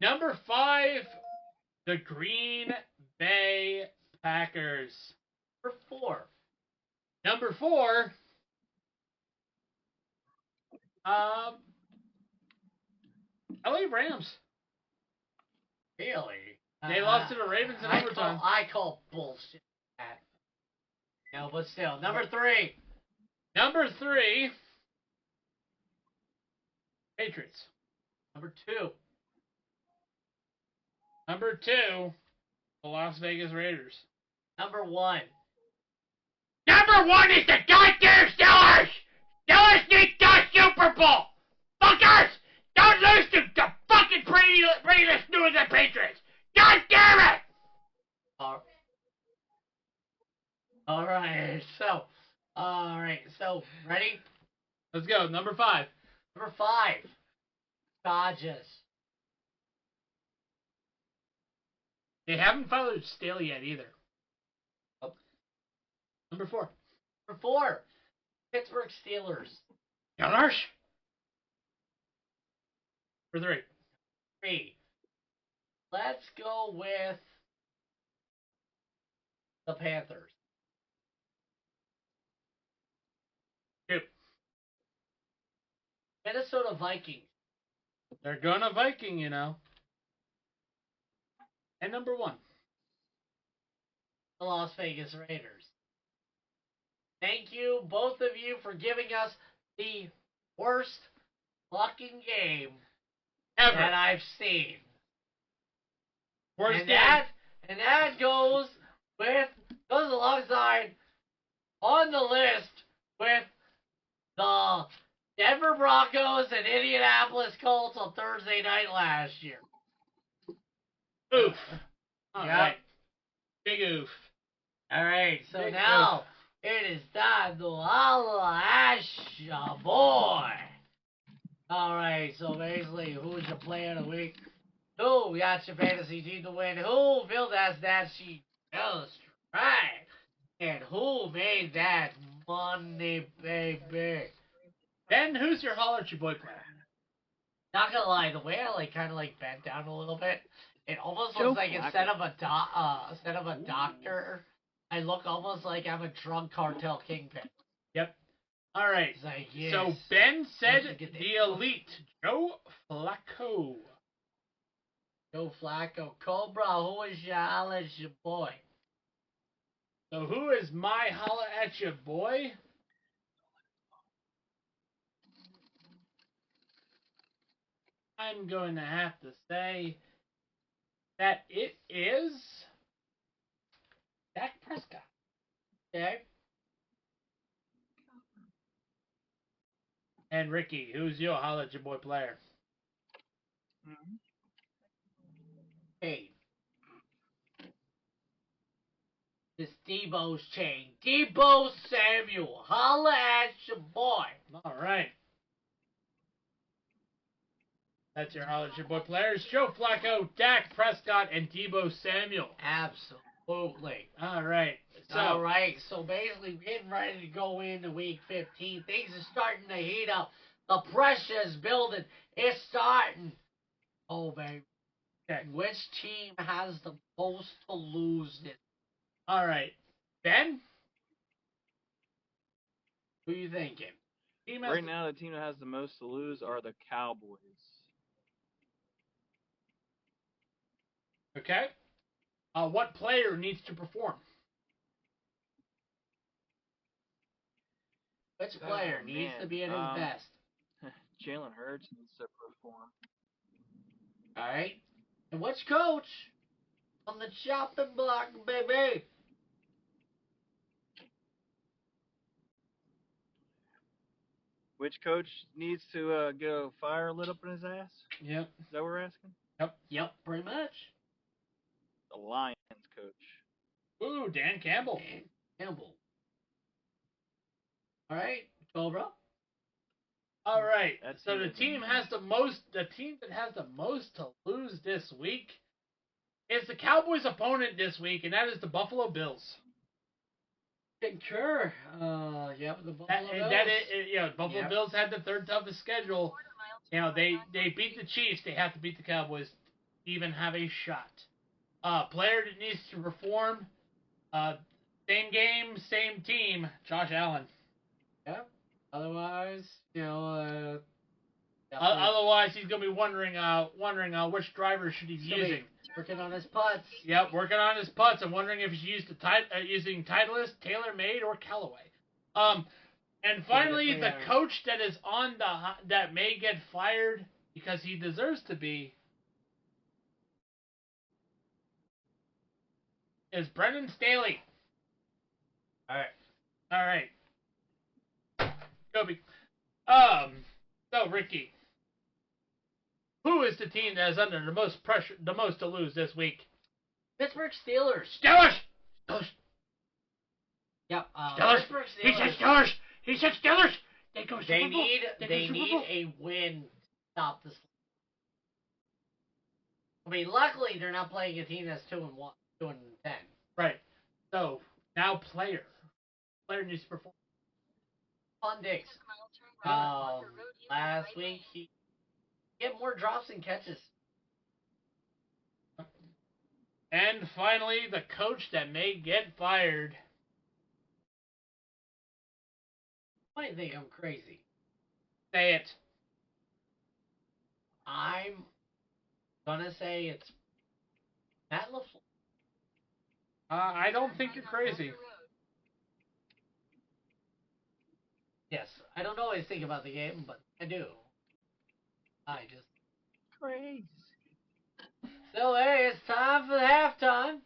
Number 5, the Green Bay Packers. Number 4. Number 4, LA Rams. Really? They lost to the Ravens in overtime. I call bullshit that. No, but still. Number 3. Number 3, Patriots. Number 2. Number 2, the Las Vegas Raiders. Number 1. Number 1 is the goddamn Steelers! Steelers need the Super Bowl! Fuckers! Don't lose to the fucking brainless New England Patriots! God damn it! Alright, so, ready? Let's go, number 5. Number 5. Dodgers. They haven't fired Staley yet either. Oh. Number 4. Number 4. Pittsburgh Steelers. Steelers. Number 3. 3. Let's go with the Panthers. 2. Minnesota Vikings. They're gonna Viking, you know. And number 1. The Las Vegas Raiders. Thank you, both of you, for giving us the worst fucking game Ever. that I've seen. Worst And game. that goes alongside on the list with the Denver Broncos and Indianapolis Colts on Thursday night last year. Oof. All Yep. right. Big oof. All right, so Big now it is time to holla at ya boy. All right, so basically, who's your player of the week? Who got your fantasy team to win? Who built that stat sheet just right? And who made that money, baby? Ben, who's your holler at your boy player? Not gonna lie, the way I kind of bent down a little bit, it almost Joe looks like Flacco. instead of a doctor, I look almost like I'm a drug cartel kingpin. Yep. All right. It's like, yes. So Ben said Let's get the elite Joe Flacco. Joe Flacco, Cobra, who is your holla at your boy? So who is my holla at your boy? I'm going to have to say that it is Dak Prescott. Okay. And Ricky, who's your holla at your boy player? Mm-hmm. Hey. This Debo's chain. Debo Samuel, holla at your boy. All right. That's your holla at your boy players. Joe Flacco, Dak Prescott, and Debo Samuel. Absolutely. All right. All right, so basically we're getting ready to go into week 15. Things are starting to heat up. The pressure's building. It's starting. Oh, baby. Okay. Which team has the most to lose this? All right. Ben? Who you thinking? Right now, the team that has the most to lose are the Cowboys. Okay. What player needs to perform? Which player needs to be at his best? Jalen Hurts needs to perform. All right. And which coach on the chopping block, baby? Which coach needs to get a fire lit up in his ass? Yep. Is that what we're asking? Yep, pretty much. The Lions coach. Ooh, Dan Campbell. Dan Campbell. All right, Cobra. All right. That So the is team amazing. has the most. The team that has the most to lose this week is the Cowboys' opponent this week, and that is the Buffalo Bills. Concur. Yep, the Buffalo Bills. Buffalo Bills had the third toughest schedule. They beat the Chiefs. They have to beat the Cowboys to even have a shot. Player that needs to perform. Same game, same team. Josh Allen. Yeah. Otherwise, Otherwise, he's gonna be wondering which driver should he be using. Working on his putts. Yep, working on his putts. I'm wondering if he should use using Titleist, TaylorMade, or Callaway. And finally, the coach that is that may get fired because he deserves to be is Brendan Staley. All right. Kobe. So Ricky, who is the team that is under the most pressure, the most to lose this week? Pittsburgh Steelers. Steelers. Yep. Steelers. Pittsburgh Steelers. He said Steelers. He said Steelers. They need a win to stop this. I mean, luckily they're not playing a team that's 2-1, 2-10. Right. So now player needs to perform. Fun Diggs. Last week he get more drops and catches. And finally, the coach that may get fired. You might think I'm crazy. Say it. I'm gonna say it's Matt LaFleur. I don't think you're crazy. Yes, I don't always think about the game, but I do. I just Crazy. So hey, it's time for the halftime.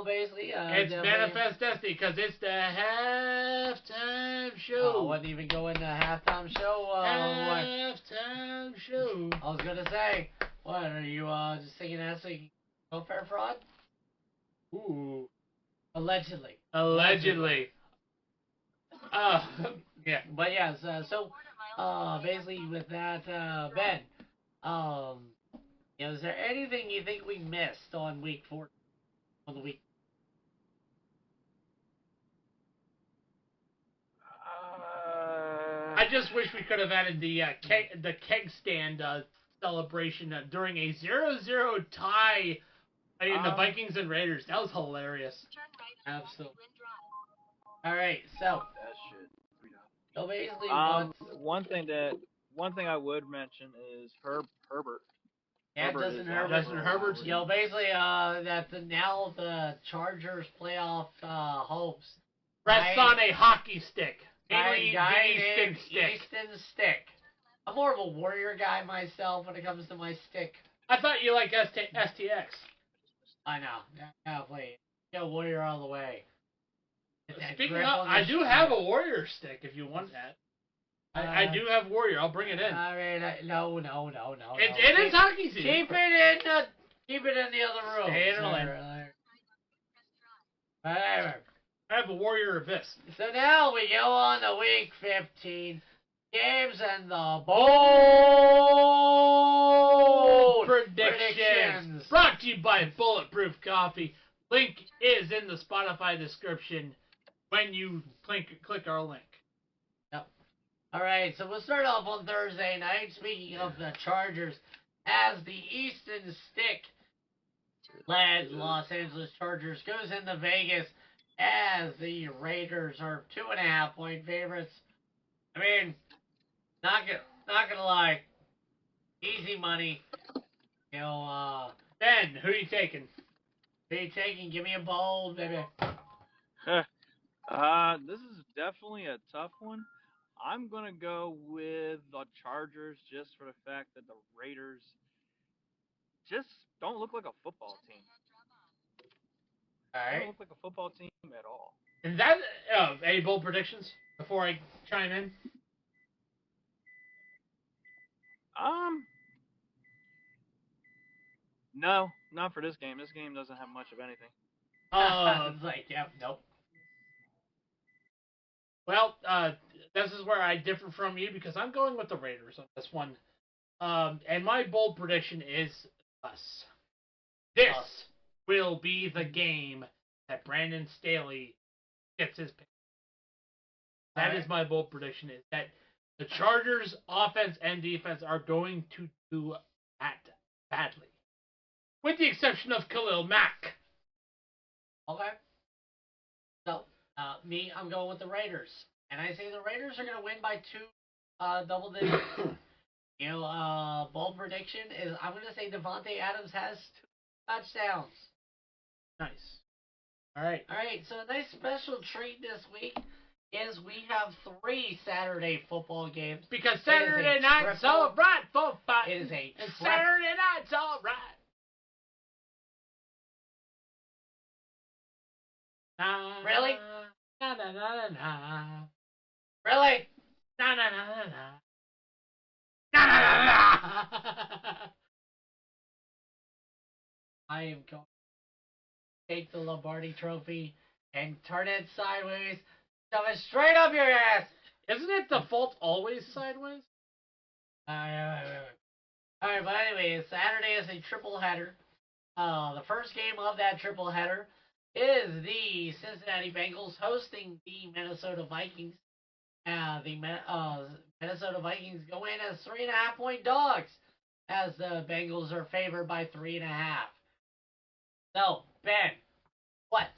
Basically, it's Manifest Destiny because it's the halftime show. I wouldn't even go into halftime show. Halftime show. I was gonna say, what are you just singing that so you can go fair fraud? Ooh. Allegedly. Yeah. But yeah, so basically with that, Ben, is there anything you think we missed on week 4? On the week? I just wish we could have added the keg stand celebration during a 0-0 tie in the Vikings and Raiders. That was hilarious. Absolutely. All right, so basically, one thing I would mention is Herbert. Yeah, Justin Herbert. Basically, now the Chargers playoff hopes rests on a hockey stick. Mainly the Easton stick. I'm more of a Warrior guy myself when it comes to my stick. I thought you liked STX. I know. Yeah, please. Warrior all the way. Speaking of, I do have a Warrior stick if you want that. I do have Warrior. I'll bring it in. I mean, no. It is hockey season. Keep it in the other room. Stay in the lane. Whatever. I have a Warrior Abyss. So now we go on to week 15. Games and the bold predictions. Brought to you by Bulletproof Coffee. Link is in the Spotify description when you click our link. Yep. All right, so we'll start off on Thursday night. Speaking of the Chargers, as the Easton Stick led Los Angeles Chargers goes into Vegas as the Raiders are 2.5-point favorites. I mean, not gonna lie, easy money. Ben, who are you taking? Who are you taking? Give me a bold, baby. This is definitely a tough one. I'm gonna go with the Chargers just for the fact that the Raiders just don't look like a football team. All right. They don't look like a football team at all. Is that any bold predictions before I chime in? No, not for this game. This game doesn't have much of anything. Nope. Well, this is where I differ from you because I'm going with the Raiders on this one. And my bold prediction is us. This will be the game that Brandon Staley gets his pick. That is my bold prediction, is that the Chargers' offense and defense are going to do that badly. With the exception of Khalil Mack. Okay. So, I'm going with the Raiders. And I say the Raiders are going to win by 2 double digits. Bold prediction is I'm going to say Devontae Adams has 2 touchdowns. Nice. All right. All right, so a nice special treat this week is we have 3 Saturday football games. Because Saturday night's all right for fighting. It is a and Saturday night's all right. Really? Na na na na na. Really? Na na na na na. Na na na na. I am going to take the Lombardi Trophy and turn it sideways, shove it straight up your ass. Isn't it default always sideways? Alright, but anyway, Saturday is a triple header. The first game of that triple header is the Cincinnati Bengals hosting the Minnesota Vikings. The Minnesota Vikings go in as 3.5-point dogs, as the Bengals are favored by 3.5. So, Ben, what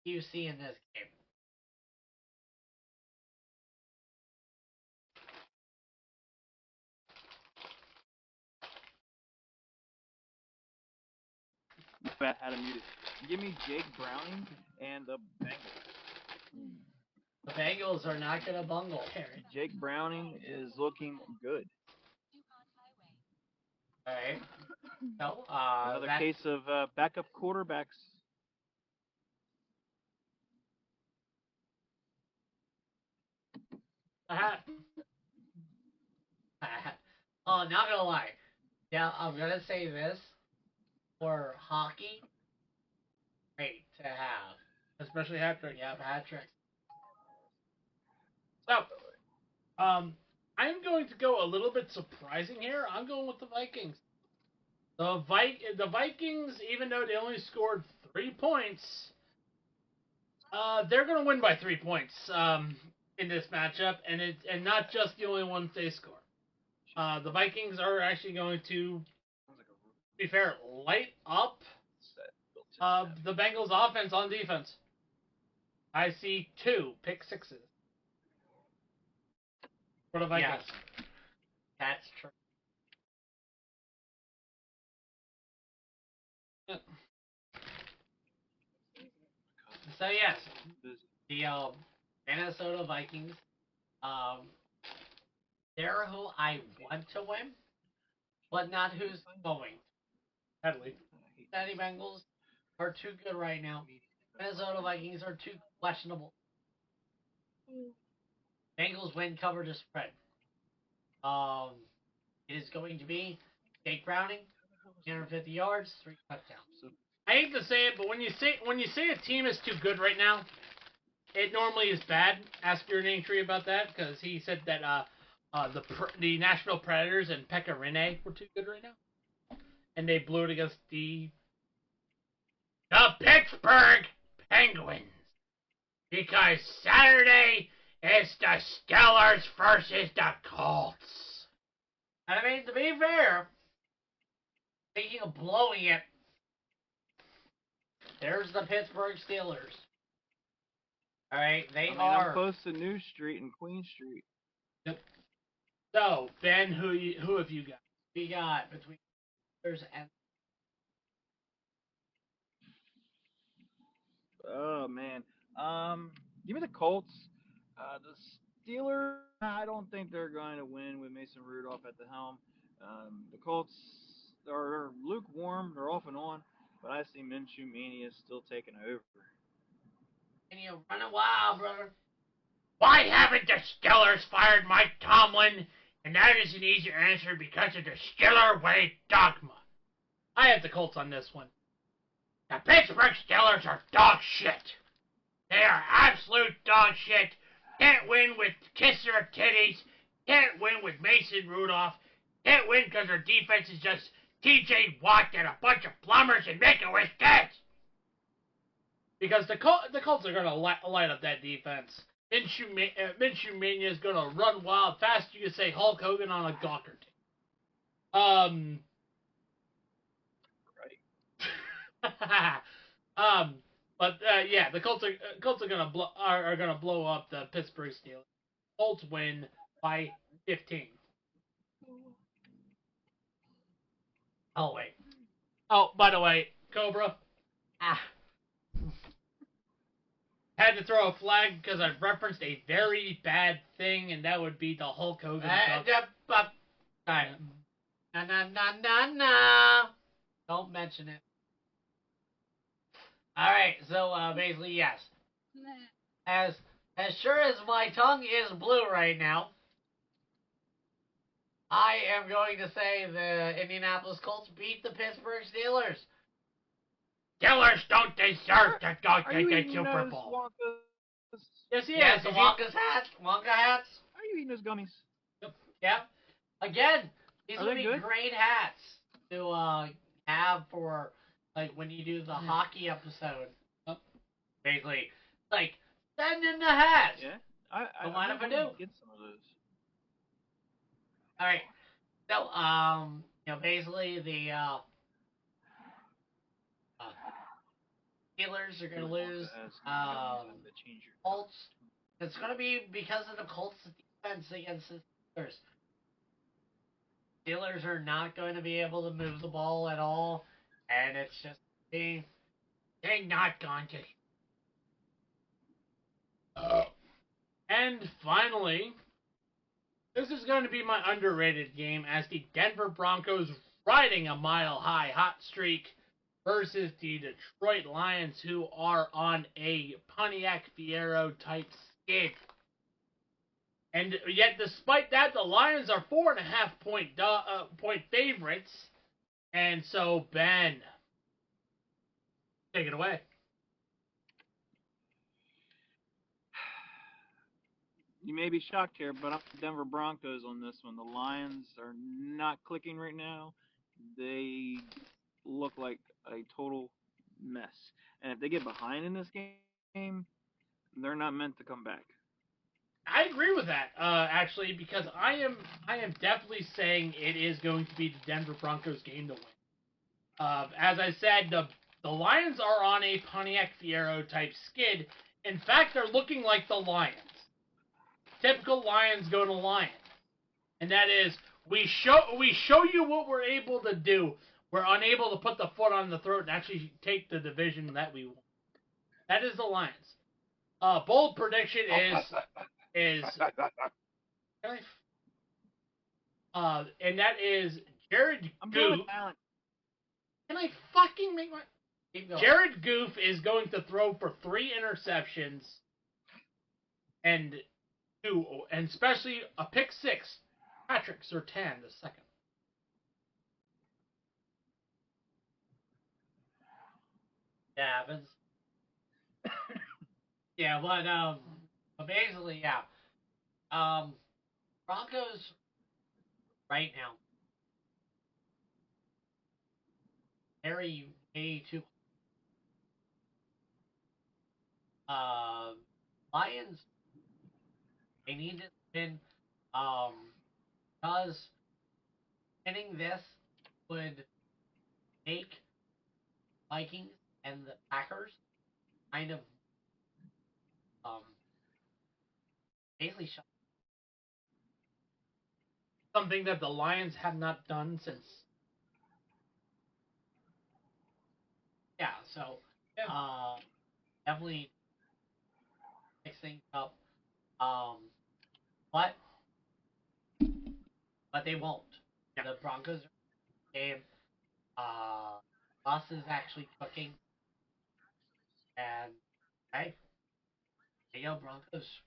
do you see in this game? I had him muted. Give me Jake Browning and the Bengals. The Bengals are not going to bungle. Jake Browning is looking good. All right. So, another case of backup quarterbacks. Oh, not gonna lie. Yeah, I'm gonna say this. For hockey, great to have. Especially hat trick. Yeah, hat tricks. So, I'm going to go a little bit surprising here. I'm going with the Vikings. The Vikings, even though they only scored 3 points, they're going to win by 3 points in this matchup, and not just the only ones they score. The Vikings are actually going to, to be fair, light up the Bengals' offense on defense. I see 2 pick sixes for the Vikings. Yes, that's true. So yes, the Minnesota Vikings, they're who I want to win, but not who's going. Headley. Cincinnati Bengals are too good right now. Minnesota Vikings are too questionable. Bengals win, cover the spread. It is going to be Jake Browning, 350 yards, 3 touchdowns. I hate to say it, but when you say a team is too good right now, it normally is bad. Ask your name tree about that, because he said that the Nashville Predators and Pekka Rinne were too good right now, and they blew it against the Pittsburgh Penguins, because Saturday is the Steelers versus the Colts. I mean, to be fair, speaking of blowing it, there's the Pittsburgh Steelers. All right, I'm close to New Street and Queen Street. Yep. So, Ben, who have you got? We got between Steelers and. Oh man, give me the Colts. The Steelers, I don't think they're going to win with Mason Rudolph at the helm. The Colts are lukewarm. They're off and on, but I see Minshew Mania still taking over. And you run a while, brother. Why haven't the Steelers fired Mike Tomlin? And that is an easy answer because of the Steeler way dogma. I have the Colts on this one. The Pittsburgh Steelers are dog shit. They are absolute dog shit. Can't win with Kisser Titties. Can't win with Mason Rudolph. Can't win because their defense is just T.J. Watt and a bunch of plumbers and Make-A-Wish kids. Because the Colts are going to light up that defense. Minshew Mania is going to run wild fast. You can say Hulk Hogan on a Gawker team. Right. But yeah, the Colts are gonna blow up the Pittsburgh Steelers. Colts win by 15. Oh, wait. Oh, by the way, Cobra. Ah. Had to throw a flag because I referenced a very bad thing, and that would be the Hulk Hogan. Alright. Na. Don't mention it. Alright, so basically, yes. As sure as my tongue is blue right now, I am going to say the Indianapolis Colts beat the Pittsburgh Steelers. Steelers don't deserve to go to the eating Super those Bowl. Wonkas? Yes, he Yes, is. the Wonka hats. Are you eating those gummies? Yep. Again, these Are would they be good? great hats to have for like when you do the hockey episode. Basically, like send in the hats. Yeah. I mind if I might do? get some of those. All right. So basically the Steelers are going to lose. Colts. It's going to be because of the Colts' defense against the Steelers. Steelers are not going to be able to move the ball at all, and it's just they're not going to. And finally, this is going to be my underrated game as the Denver Broncos riding a mile-high hot streak versus the Detroit Lions, who are on a Pontiac Fiero type skid. And yet, despite that, the Lions are 4.5 point favorites. And so, Ben, take it away. You may be shocked here, but I'm Denver Broncos on this one. The Lions are not clicking right now. They look like a total mess. And if they get behind in this game, they're not meant to come back. I agree with that, actually, because I am definitely saying it is going to be the Denver Broncos game to win. As I said, the Lions are on a Pontiac Fiero type skid. In fact, they're looking like the Lions. Typical Lions go to Lion. And that is, we show you what we're able to do. We're unable to put the foot on the throat and actually take the division that we want. That is the Lions. Bold prediction is and that is Jared Goof. Can I fucking make my... Jared Goof is going to throw for 3 interceptions and especially a pick 6. Patrick Surtain the second. Yeah, happens. Yeah, but basically, yeah. Broncos right now way too. Lions, they need to win. Because winning this would make Vikings and the Packers kind of basically shut. Something that the Lions have not done since. Yeah, so definitely mix things up. But they won't. Yeah. The Broncos are game. Bus is actually cooking. And hey, there you go, Broncos.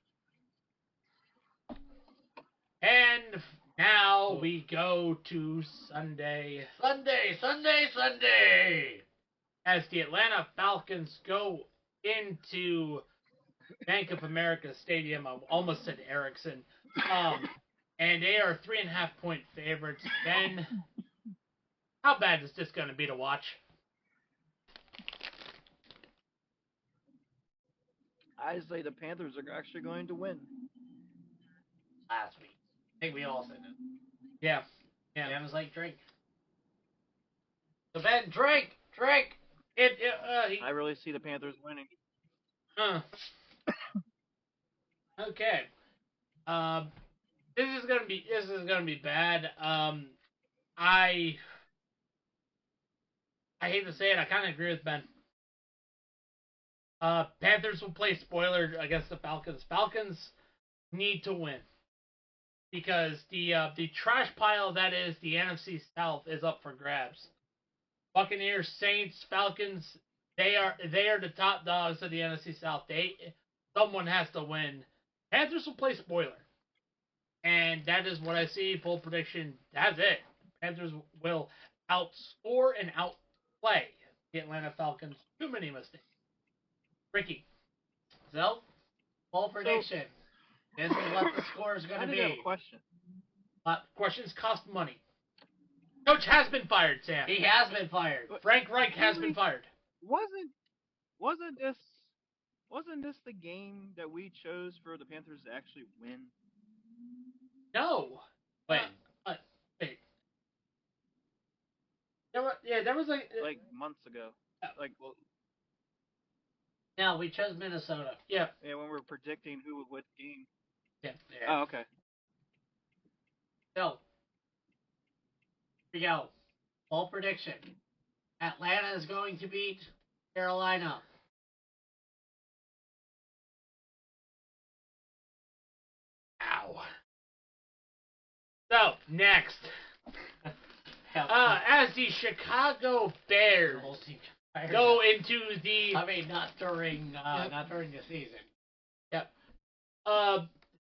And now we go to Sunday. Sunday! As the Atlanta Falcons go into Bank of America Stadium. I almost said Ericsson. And they are 3.5-point favorites. Ben, how bad is this going to be to watch? I say the Panthers are actually going to win. Last week. I think we all said it. Yeah. Dan was like, drink. So Ben, drink! I really see the Panthers winning. Okay. This is gonna be bad. I hate to say it, I kind of agree with Ben. Panthers will play spoiler against the Falcons. Falcons need to win because the trash pile that is the NFC South is up for grabs. Buccaneers, Saints, Falcons, they are the top dogs of the NFC South. Someone has to win. Panthers will play spoiler. And that is what I see. Full prediction. That's it. Panthers will outscore and outplay the Atlanta Falcons. Too many mistakes. Ricky. So, full prediction. This is what the score is going to be. I have a question. Questions cost money. Coach has been fired, Sam. He has been fired. Frank Reich has been fired. Wasn't this the game that we chose for the Panthers to actually win? No. When? Wait. There was like months ago. No, we chose Minnesota. Yeah. Yeah, when we were predicting who would win the game. Yeah. Oh, okay. So, here we go. Full prediction. Atlanta is going to beat Carolina. Ow. So, next. As the Chicago Bears go into the... I mean, not during the season. Yep.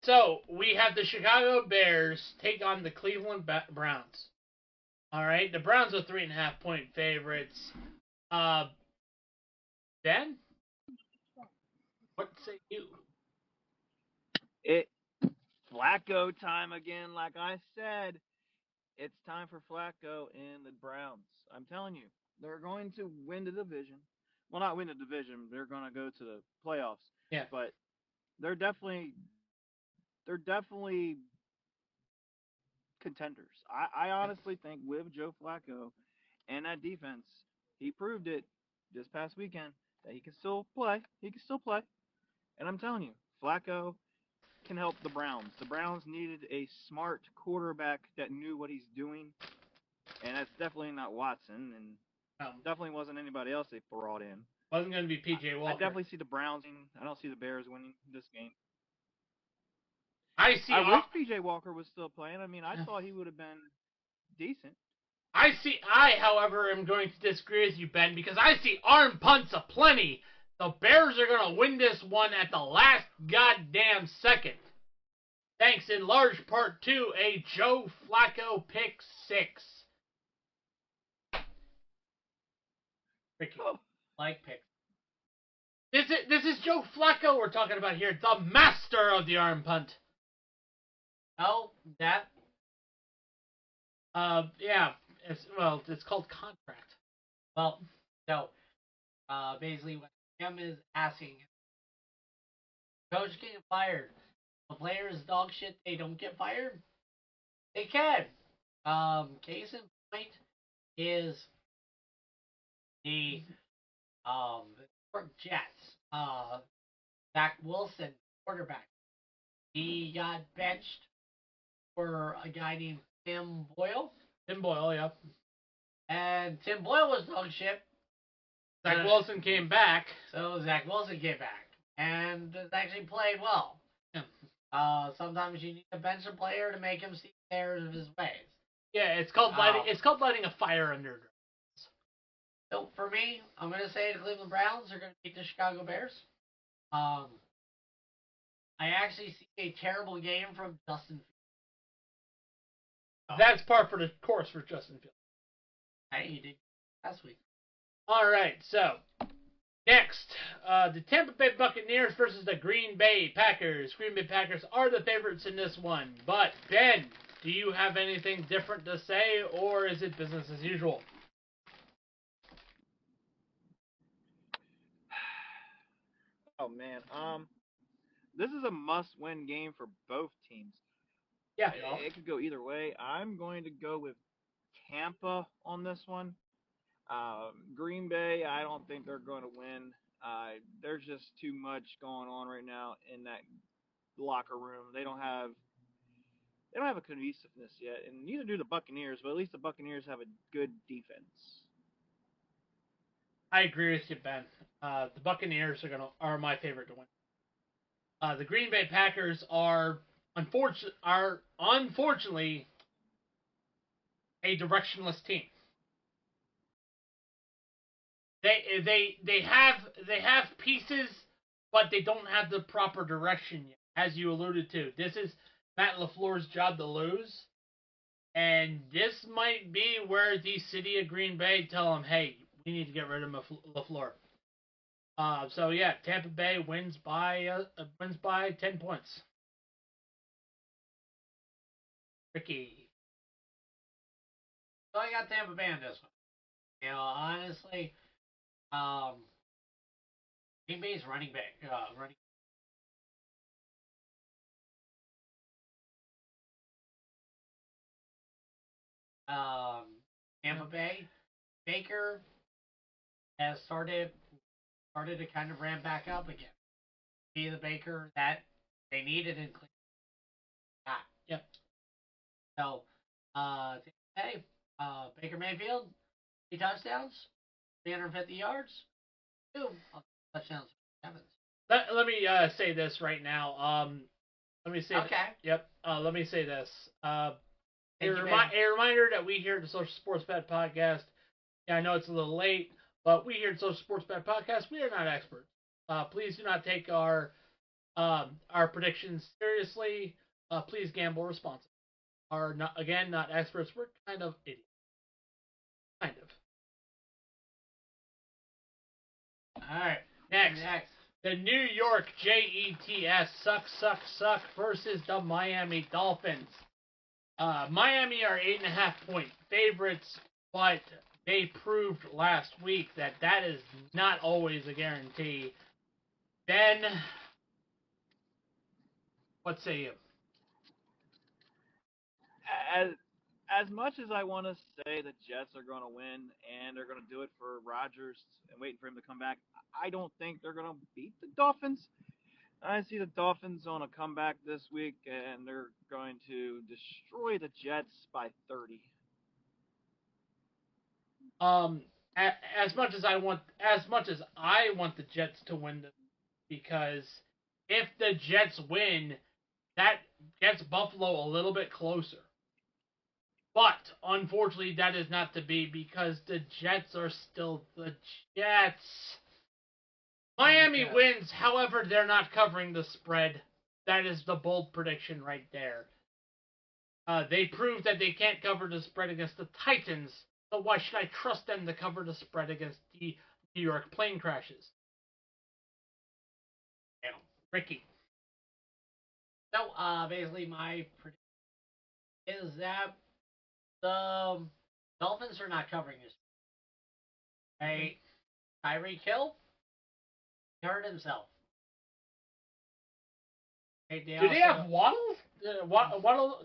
So, we have the Chicago Bears take on the Cleveland Browns. All right, the Browns are 3.5-point favorites. Ben? What say you? Flacco time again, like I said. It's time for Flacco and the Browns. I'm telling you, they're going to win the division. Well, not win the division. They're going to go to the playoffs. Yeah. But they're definitely contenders. I honestly think with Joe Flacco and that defense, he proved it this past weekend that he can still play. And I'm telling you, Flacco can help the Browns. The Browns needed a smart quarterback that knew what he's doing, and that's definitely not Watson, and definitely wasn't anybody else they brought in. Wasn't going to be P.J. Walker. I definitely see the Browns. I don't see the Bears winning this game. I wish P.J. Walker was still playing. I mean, I thought he would have been decent. I, however, am going to disagree with you, Ben, because I see arm punts aplenty. The Bears are going to win this one at the last goddamn second. Thanks in large part to a Joe Flacco pick six. Ricky, like pick. This is Joe Flacco we're talking about here, the master of the arm punt. Oh, that. Yeah. It's called contract. Well, no. Basically, what Sam is asking, coach getting fired. The players dog shit. They don't get fired. They can. Case in point is the New York Jets. Zach Wilson, quarterback. He got benched for a guy named Tim Boyle. Tim Boyle, yeah. And Tim Boyle was dog shit. Zach Wilson came back. So Zach Wilson came back and actually played well. Yeah. Sometimes you need to bench a player to make him see the errors of his ways. Yeah, it's called lighting a fire under. So for me, I'm gonna say the Cleveland Browns are gonna beat the Chicago Bears. I actually see a terrible game from Justin Fields. That's par for the course for Justin Fields. Hey, he did last week. All right, so Next, the Tampa Bay Buccaneers versus the Green Bay Packers. Green Bay Packers are the favorites in this one. But, Ben, do you have anything different to say, or is it business as usual? Oh man, this is a must-win game for both teams. Yeah. It could go either way. I'm going to go with Tampa on this one. Green Bay, I don't think they're going to win. There's just too much going on right now in that locker room. They don't have a cohesiveness yet, and neither do the Buccaneers. But at least the Buccaneers have a good defense. I agree with you, Ben. The Buccaneers are my favorite to win. The Green Bay Packers are unfortunately a directionless team. They have pieces, but they don't have the proper direction yet. As you alluded to, this is Matt LaFleur's job to lose, and this might be where the city of Green Bay tell him, "Hey, we need to get rid of LaFleur." So yeah, Tampa Bay wins by 10 points. Ricky. So I got Tampa Bay on this one. You know, honestly, Green Bay's running back, Tampa Bay, Baker has started to kind of ramp back up again. Be the Baker that they needed in Cleveland. Yep. So, hey, Baker Mayfield, 3 touchdowns, 350 yards, 2 touchdowns. Let me say this right now. Let me say. Okay. Yep. Let me say this. A reminder that we here at the Social Sportspad podcast. Yeah, I know it's a little late, but we here at Social Sportspad podcast, we are not experts. Please do not take our predictions seriously. Please gamble responsibly. Are not experts. We're kind of idiots. Kind of. All right. Next. The New York Jets suck versus the Miami Dolphins. Miami are 8.5-point favorites, but they proved last week that is not always a guarantee. Ben, what say you? As much as I want to say the Jets are going to win and they're going to do it for Rodgers and waiting for him to come back, I don't think they're going to beat the Dolphins. I see the Dolphins on a comeback this week, and they're going to destroy the Jets by 30. As much as I want the Jets to win, because if the Jets win, that gets Buffalo a little bit closer. But unfortunately, that is not to be because the Jets are still the Jets. Miami wins, however, they're not covering the spread. That is the bold prediction right there. They proved that they can't cover the spread against the Titans, so why should I trust them to cover the spread against the New York plane crashes? Ricky. So, basically, my prediction is that the Dolphins are not covering this. Hey, Tyreek Hill hurt himself. Hey, do they have Waddle? Waddle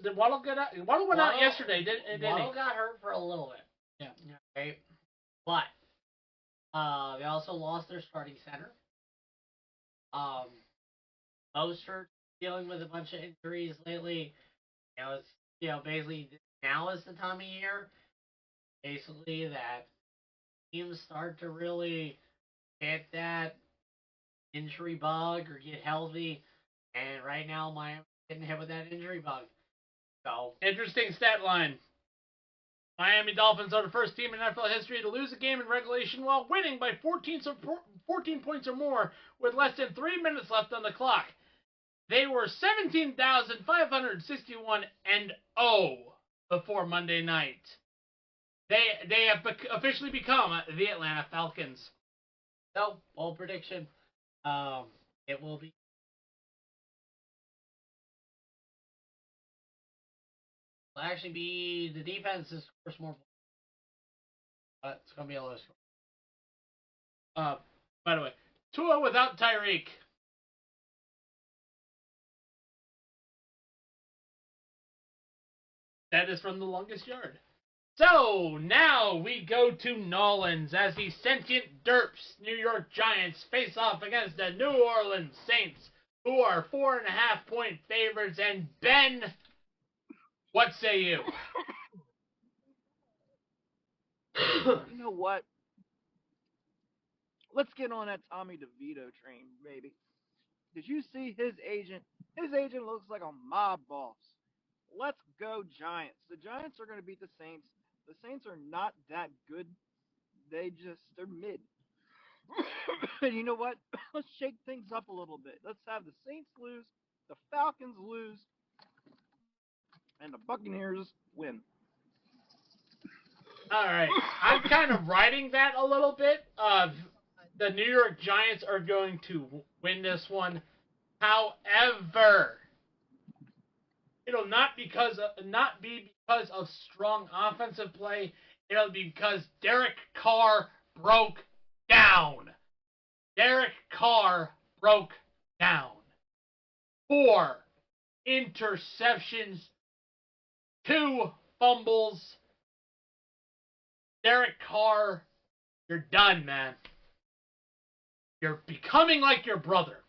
went out yesterday, didn't Waddle got hurt for a little bit. Yeah. Okay. But they also lost their starting center. Mostert dealing with a bunch of injuries lately. It's basically now is the time of year, basically, that teams start to really get that injury bug or get healthy. And right now, Miami's getting hit with that injury bug. So interesting stat line. Miami Dolphins are the first team in NFL history to lose a game in regulation while winning by 14 points or more with less than 3 minutes left on the clock. They were 17,561 and 0 before Monday night. They have officially become the Atlanta Falcons. No, bold prediction. It will be. Will actually be the defense is scores more points. But it's gonna be a low score. By the way, Tua without Tyreek. That is from the longest yard. So, now we go to Nolans as the sentient derps New York Giants face off against the New Orleans Saints, who are 4.5-point favorites. And Ben, what say you? You know what? Let's get on that Tommy DeVito train, baby. Did you see his agent? His agent looks like a mob boss. Let's go Giants. The Giants are going to beat the Saints. The Saints are not that good. They're mid. And you know what? Let's shake things up a little bit. Let's have the Saints lose, the Falcons lose, and the Buccaneers win. All right, I'm kind of riding that a little bit. The New York Giants are going to win this one. However, it'll not be because of strong offensive play. It'll be because Derek Carr broke down. Derek Carr broke down. 4 interceptions, 2 fumbles. Derek Carr, you're done, man. You're becoming like your brother.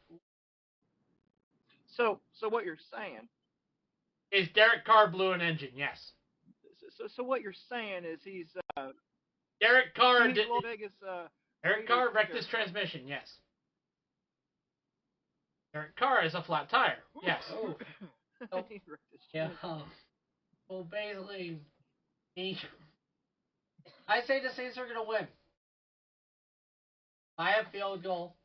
So what you're saying is Derek Carr blew an engine? Yes. So what you're saying is he's Derek Carr did Vegas. Derek Carr wrecked his transmission. Yes. Derek Carr is a flat tire. Yes. Oh. Yeah. Well, basically, I say the Saints are gonna win. By a field goal.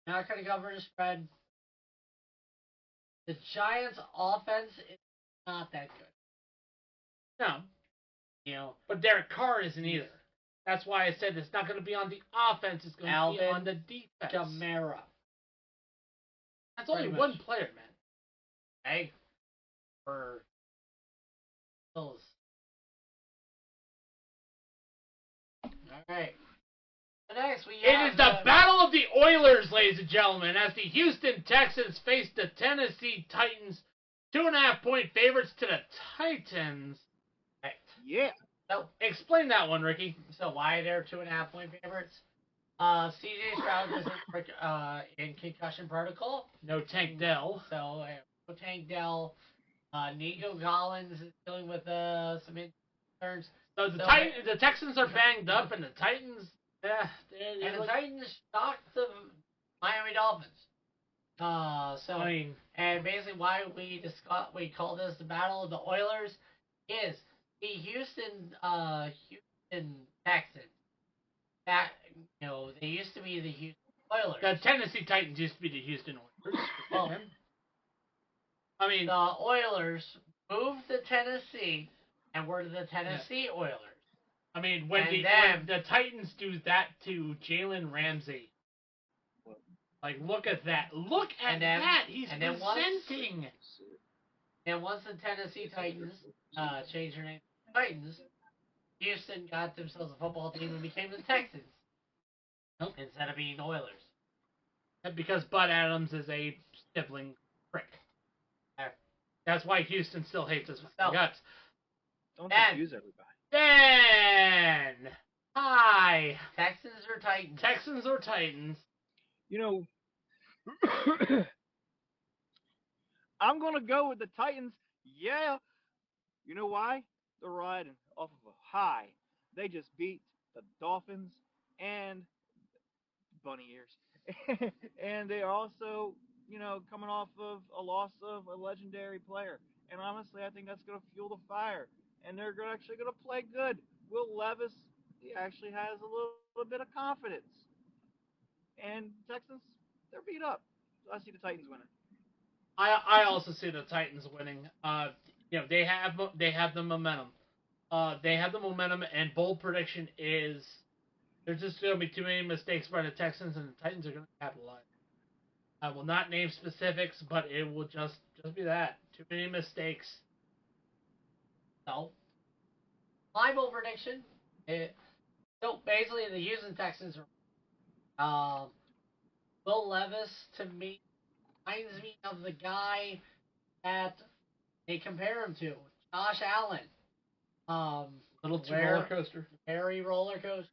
Not gonna cover the spread. The Giants' offense is not that good. No. You know, but Derek Carr isn't either. That's why I said it's not going to be on the offense. It's going to be on the defense. Kamara. That's only one player, man. Hey, for those. All right. Next, it is the Battle of the Oilers, ladies and gentlemen, as the Houston Texans face the Tennessee Titans. 2.5-point favorites to the Titans. Right. Yeah. So explain that one, Ricky. So why they're 2.5-point favorites? CJ Stroud is in concussion protocol. No Tank Dell. So no Tank Dell. Nico Collins is dealing with some concerns. So the Texans are banged up, and the Titans. The Titans shocked the Miami Dolphins. And basically why we call this the Battle of the Oilers is the Houston Texans. That they used to be the Houston Oilers. The Tennessee Titans used to be the Houston Oilers. Well, the Oilers moved to Tennessee and were the Tennessee Oilers. I mean, when the Titans do that to Jalen Ramsey, like, look at that. Look at that. He's presenting. And once the Tennessee Titans changed their name to Titans, Houston got themselves a football team and became the Texans. Instead of being Oilers. Because Bud Adams is a sibling prick. That's why Houston still hates us guts. Don't confuse everybody. Dan! Hi! Texans or Titans? Texans or Titans? You know, I'm going to go with the Titans. Yeah. You know why? They're riding off of a high. They just beat the Dolphins and bunny ears. And they are also, coming off of a loss of a legendary player. And honestly, I think that's going to fuel the fire. And they're actually going to play good. Will Levis, he actually has a little bit of confidence. And Texans, they're beat up. So I see the Titans winning. I also see the Titans winning. They have the momentum. They have the momentum, and bold prediction is There's just going to be too many mistakes by the Texans, and the Titans are going to capitalize. I will not name specifics, but it will just be that. Too many mistakes. So, my bold prediction. So basically, the Houston Texans are. Will Levis to me reminds me of the guy that they compare him to, Josh Allen. Little too where- roller coaster. Very roller coaster.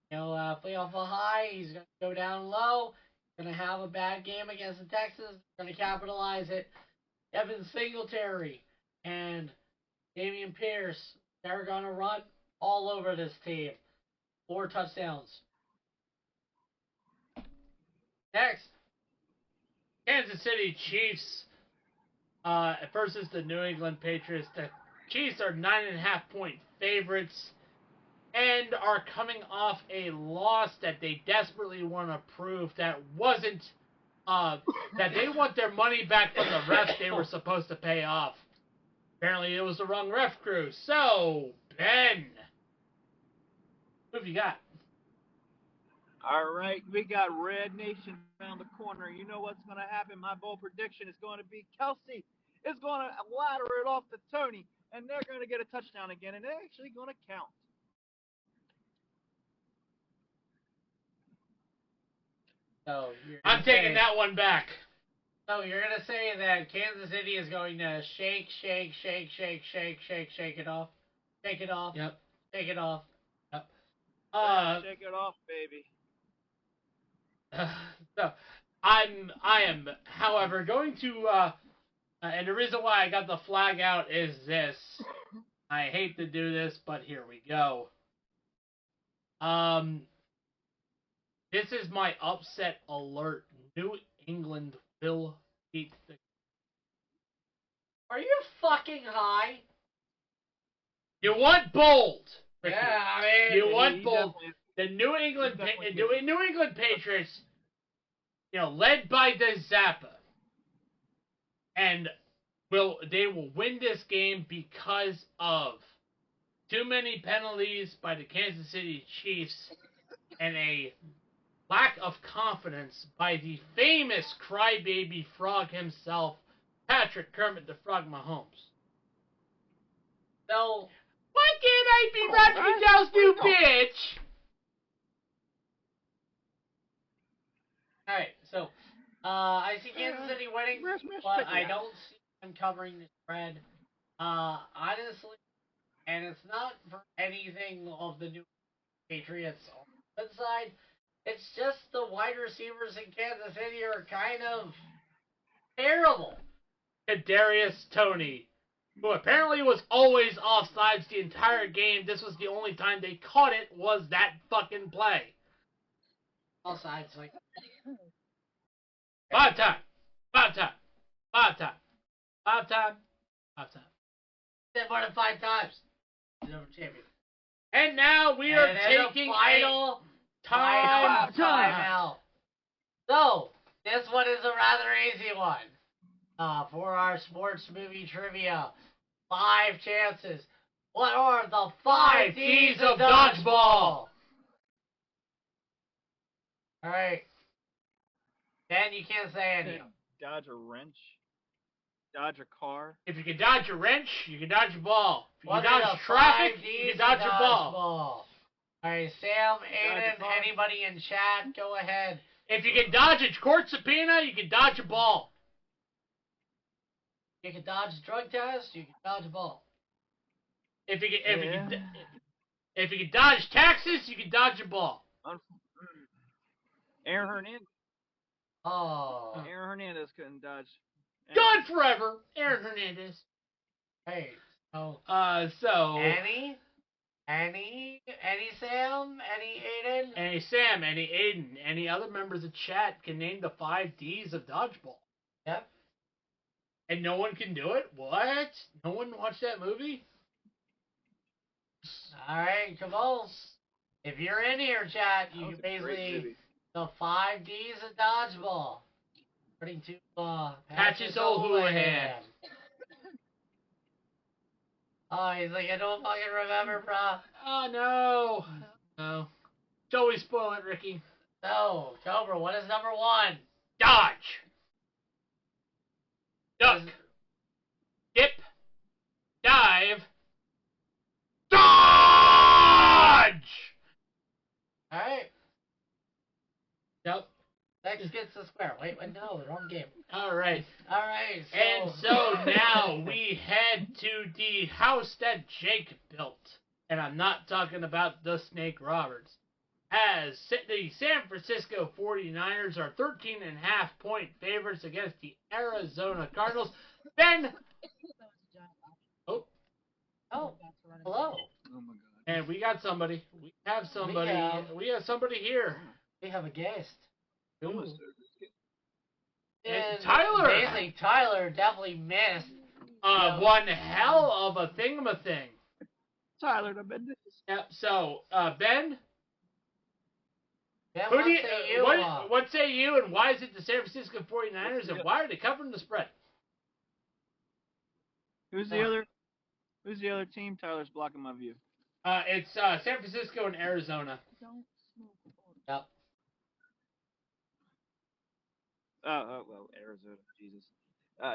Play off a high, he's going to go down low. Going to have a bad game against the Texans. Going to capitalize it. Evan Singletary and Damian Pierce, they're going to run all over this team. 4 touchdowns. Next. Kansas City Chiefs versus the New England Patriots. The Chiefs are 9.5-point favorites and are coming off a loss that they desperately want to prove that wasn't that they want their money back from the refs they were supposed to pay off. Apparently, it was the wrong ref crew. So, Ben, who have you got? All right, we got Red Nation around the corner. You know what's going to happen. My bold prediction is going to be Kelsey is going to ladder it off to Tony, and they're going to get a touchdown again, and they're actually going to count. So I'm taking that one back. So you're going to say that Kansas City is going to shake it off? Shake it off? Yep. Shake it off? Yep. Shake it off, baby. So, I am, however, going to, and the reason why I got the flag out is this. I hate to do this, but here we go. This is my upset alert. New England will beat the... Are you fucking high? You want bold. Ricky. Yeah, I mean... You want He bold. definitely- The New England definitely New England Patriots, led by the Zappa, and they will win this game because of too many penalties by the Kansas City Chiefs and a lack of confidence by the famous crybaby frog himself, Patrick Kermit the Frog Mahomes. So, Why can't I be Roger Goodell's new bitch? alright, so, I see Kansas City winning, Where's Miss but Chicken? I don't see them covering the spread. Honestly, and it's not for anything of the new Patriots on the good side. It's just the wide receivers in Kansas City are kind of terrible. Kadarius Toney, who apparently was always offsides the entire game. This was the only time they caught it, was that fucking play. All sides, like, Five time. said more than 5 times. Never champion. And now we are And then taking a final time. out. So, this one is a rather easy one. For our sports movie trivia, 5 chances. What are the 5 D's of dodgeball? Alright. Ben, you can't say any of them. Dodge a wrench. Dodge a car. If you can dodge a wrench, you can dodge a ball. If you What can are dodge the traffic, 5 you D's can dodge of a ball. dodgeball? Alright, Sam, Aiden, ball. anybody in chat, go ahead. If you can dodge a court subpoena, you can dodge a ball. You can dodge a drug test, you can dodge a ball. If you can dodge taxes, you can dodge a ball. Aaron Hernandez. Oh. Aaron Hernandez couldn't dodge. Gone forever, Aaron Hernandez. Hey, so So Any Sam, any Aiden? any Sam, any Aiden, any other members of chat can name the 5 D's of dodgeball. Yep. And no one can do it? What? No one watched that movie? Alright, come on. If you're in here, chat, you That can was a great basically movie. the 5 D's of dodgeball. According to Patches O'Houlihan. Oh, he's like, I don't fucking remember, bruh. Oh no. No. Shall we spoil it, Ricky? So, Cobra, what is number 1? Dodge. Duck. Dip. Dive. Dodge! Alright. Yep. X gets the square. Wait, no, the wrong game. Alright. Alright, so... And so now we head to the house that Jake built. And I'm not talking about the Snake Roberts. As the San Francisco 49ers are 13.5-point favorites against the Arizona Cardinals. Ben. Oh, hello. Oh my god. And we got somebody. We have somebody. We have somebody here. We have a guest. Ooh. And Tyler. Basically, Tyler definitely missed. One hell of a thingamathing. Tyler, the been Yep. So, Ben. Ben, Who do you, say you? what say you, and why is it the San Francisco 49ers, and why are they covering the spread? Who's the other team? Tyler's blocking my view. It's San Francisco and Arizona. Yep. Well, Arizona, Jesus.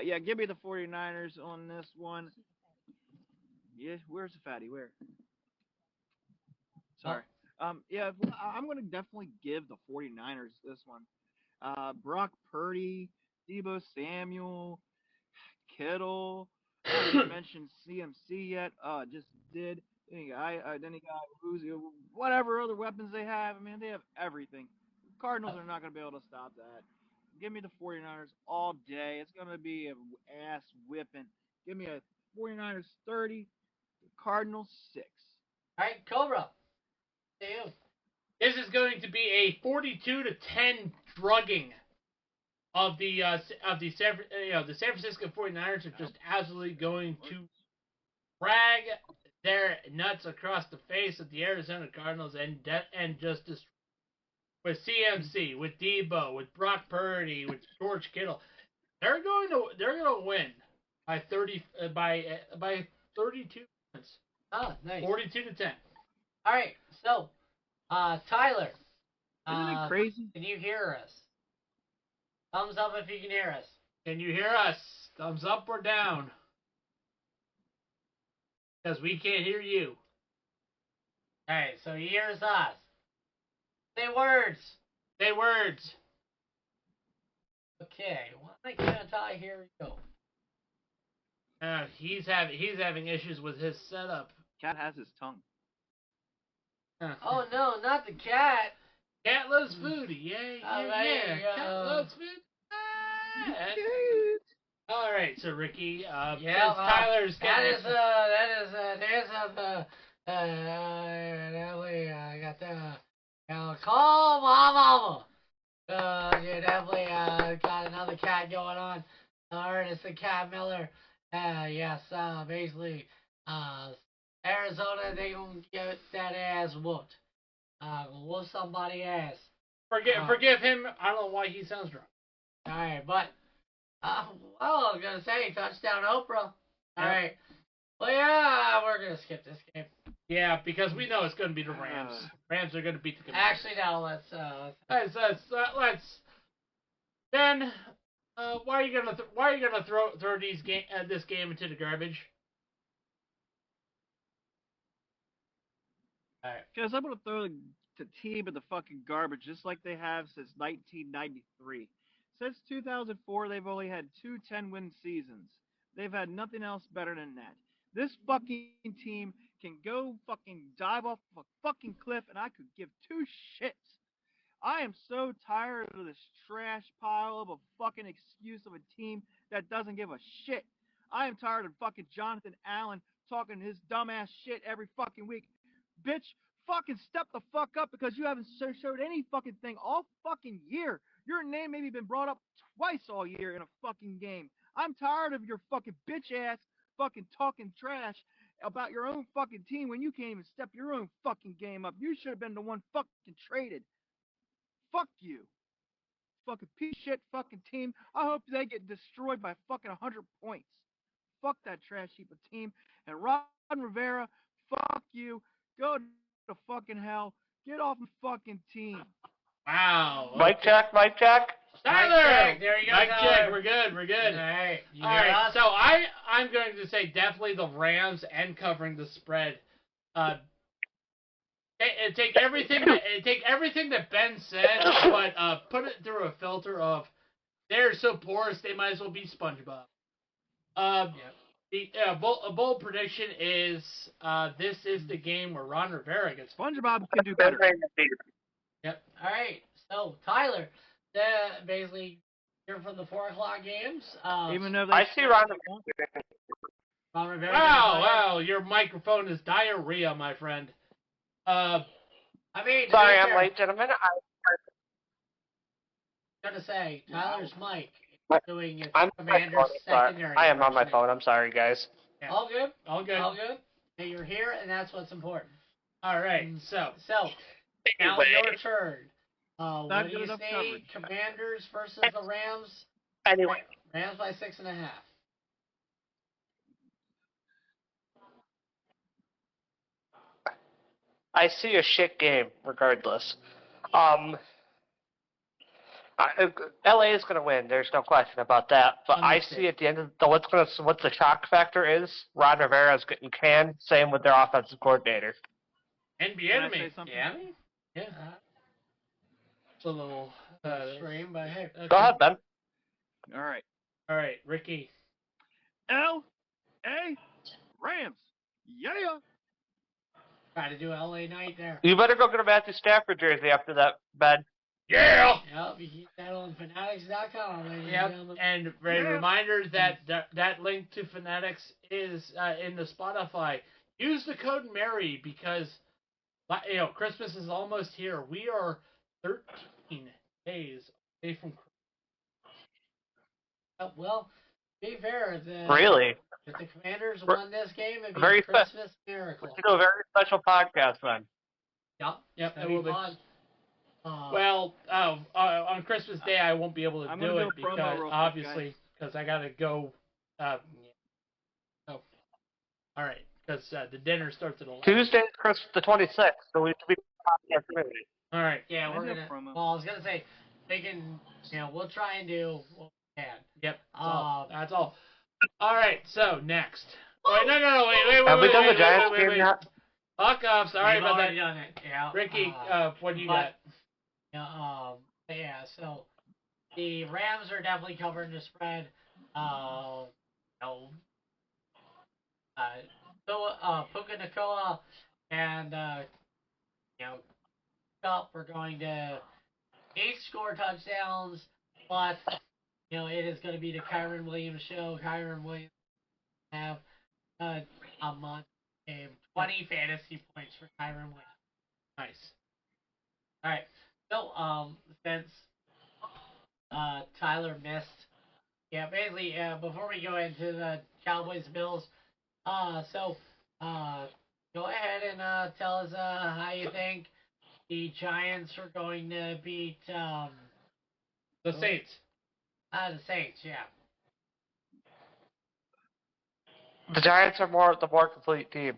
Yeah, give me the 49ers on this one. Yeah, where's the fatty? Where? Sorry. Yeah, I'm going to definitely give the 49ers this one. Brock Purdy, Deebo Samuel, Kittle. I haven't mentioned CMC yet. Just did. Then you got Uzi, whatever other weapons they have. I mean, they have everything. Cardinals are not going to be able to stop that. Give me the 49ers all day. It's going to be an ass whipping. Give me a 49ers 30, the Cardinals 6. All right, Cobra. To you. This is going to be a 42-10 drugging of the San Francisco 49ers are just absolutely going to drag their nuts across the face of the Arizona Cardinals and just destroy with CMC, with Deebo, with Brock Purdy, with George Kittle. They're going to win by 32 points. Oh, nice. 42-10. All right, so Tyler. Isn't it crazy? Can you hear us? Thumbs up if you can hear us. Can you hear us? Thumbs up or down? Because we can't hear you. All right, so he hears us. Say words. Say words. Okay, why can't I hear you? He's having issues with his setup. Cat has his tongue. Oh no, not the cat. Cat loves food. Yeah. Cat loves food. All right, so Ricky, Tyler's definitely got the call my mama. You definitely got another cat going on. Ernest the Cat Miller. Yes, basically, Arizona, they gonna get that ass whooped. Whoop somebody ass. Forgive him. I don't know why he sounds drunk. All right, but well, I was gonna say touchdown Oprah. All right. Well, yeah, we're gonna skip this game. Yeah, because we know it's gonna be the Rams. Rams are gonna beat the Commanders. Actually, no. Let's. Ben, why are you gonna throw this game into the garbage? All right. Because I'm gonna throw the team in the fucking garbage, just like they have since 1993. Since 2004, they've only had 2 10-win seasons. They've had nothing else better than that. This fucking team can go fucking dive off a fucking cliff, and I could give two shits. I am so tired of this trash pile of a fucking excuse of a team that doesn't give a shit. I am tired of fucking Jonathan Allen talking his dumbass shit every fucking week. Bitch, fucking step the fuck up because you haven't showed any fucking thing all fucking year. Your name maybe been brought up twice all year in a fucking game. I'm tired of your fucking bitch ass fucking talking trash about your own fucking team when you can't even step your own fucking game up. You should have been the one fucking traded. Fuck you. Fucking piece of shit fucking team. I hope they get destroyed by fucking 100 points. Fuck that trash heap of team. And Ron Rivera, fuck you. Go to fucking hell. Get off my fucking team. Wow. Mic check, mic check. Tyler! There you go, Mic Tyler. check, we're good. All right. You All hear right, us? so I'm going to say definitely the Rams and covering the spread. Take everything that Ben said, but put it through a filter of they're so porous they might as well be SpongeBob. A bold prediction is this is the game where Ron Rivera gets. SpongeBob can do better. Yep. All right. So Tyler, basically, you're from the 4 o'clock games. Even though I see Ron. Ron Rivera. Wow, your microphone is diarrhea, my friend. I mean, Sorry, I'm late, gentlemen. I'm gonna say Tyler's mic My- is doing its I'm Commander's secondary. I am on my version. phone. I'm sorry, guys. Yeah. All good. All good. All good. Hey, you're here, and that's what's important. All right, so now your turn. What do you enough say? coverage. Commanders versus the Rams. Anyway, Rams by 6.5. I see a shit game regardless. LA is going to win. There's no question about that. But I see at the end of what the shock factor is. Ron Rivera's getting canned. Same with their offensive coordinator. NBA to me. Yeah. Yeah. It's a little Stream, but hey. okay. Go ahead, Ben. All right, Ricky. L.A. Rams. Yeah. Try to do LA night there. You better go get a Matthew Stafford jersey after that, Ben. Yeah. Yep, you keep that on fanatics.com, ladies and Yep, gentlemen. and a reminder that link to Fanatics is in the Spotify. Use the code Mary because Christmas is almost here. We are 13 days away from Christmas. Well, to be fair, Really? if the Commanders won this game, it'd be Very a Christmas miracle. Let's do a very special podcast, then. Yep, it will be fun. Well, on Christmas Day I won't be able to do it because obviously because I gotta go. All right, because the dinner starts at 11. Tuesday, Christmas the 26th, so we should be podcast community. All right. Yeah, we're gonna. Well, I was gonna say they can. We'll try and do what we can. Yep. That's all. All right. So next. Wait, no. Wait. Have we done the Giants wait. game yet? Fuck off. Sorry about that. Done it. Yeah. Ricky, what do you got? Yeah. So the Rams are definitely covering the spread. Puka Nacua and Cup are going to each score touchdowns, but it is going to be the Kyron Williams show. Kyron Williams have a month game, 20 fantasy points for Kyron Williams. Nice. All right. So since Tyler missed, basically before we go into the Cowboys Bills, go ahead and tell us how you think the Giants are going to beat the Saints. The Saints, yeah. The Giants are the more complete team.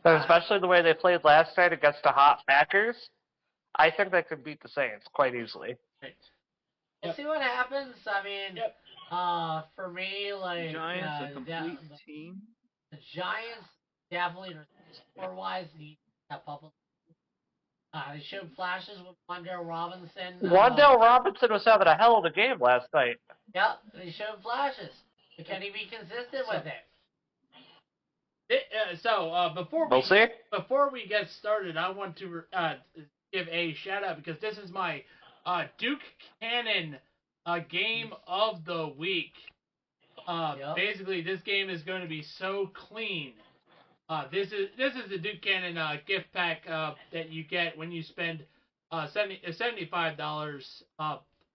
And especially the way they played last night against the hot Packers, I think they could beat the Saints quite easily. Right. We'll see what happens. I mean, for me, like Giants a complete team. The Giants definitely, score-wise, need to step up. They showed flashes with Wan'Dale Robinson. Wan'Dale Robinson was having a hell of a game last night. Yep, they showed flashes. But can he be consistent with it? Before we get started, I want to give a shout out because this is my Duke Cannon game of the week. Basically, this game is going to be so clean. This is the Duke Cannon gift pack that you get when you spend $75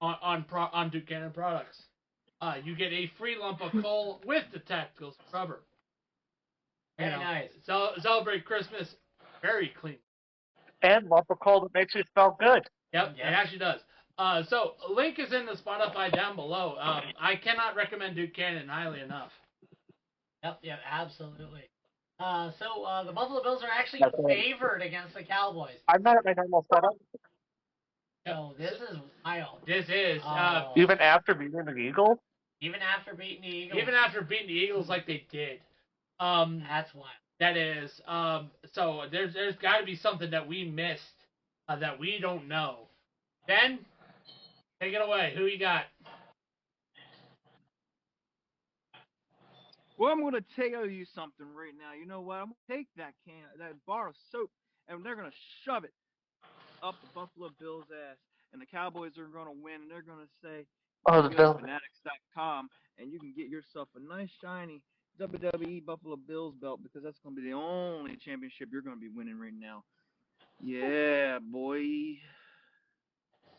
on Duke Cannon products. You get a free lump of coal with the tactical scrubber. Very nice. Celebrate Christmas very clean. And lump of coal that makes you smell good. Yep, it actually does. So link is in the Spotify down below. I cannot recommend Duke Cannon highly enough. Yep, absolutely. So the Buffalo Bills are actually That's right. favored against the Cowboys. I'm not at my normal setup. So this is wild. This is Even after beating the Eagles? Even after beating the Eagles. even after beating the Eagles like they did. That's wild. That is. So there's got to be something that we missed that we don't know. Ben, take it away. Who you got? Well, I'm going to tell you something right now. You know what? I'm going to take that bar of soap, and they're going to shove it up the Buffalo Bills' ass. And the Cowboys are going to win, and they're going to say, Oh, the go Bills. to fanatics.com, and you can get yourself a nice, shiny WWE Buffalo Bills belt, because that's going to be the only championship you're going to be winning right now. Yeah, boy.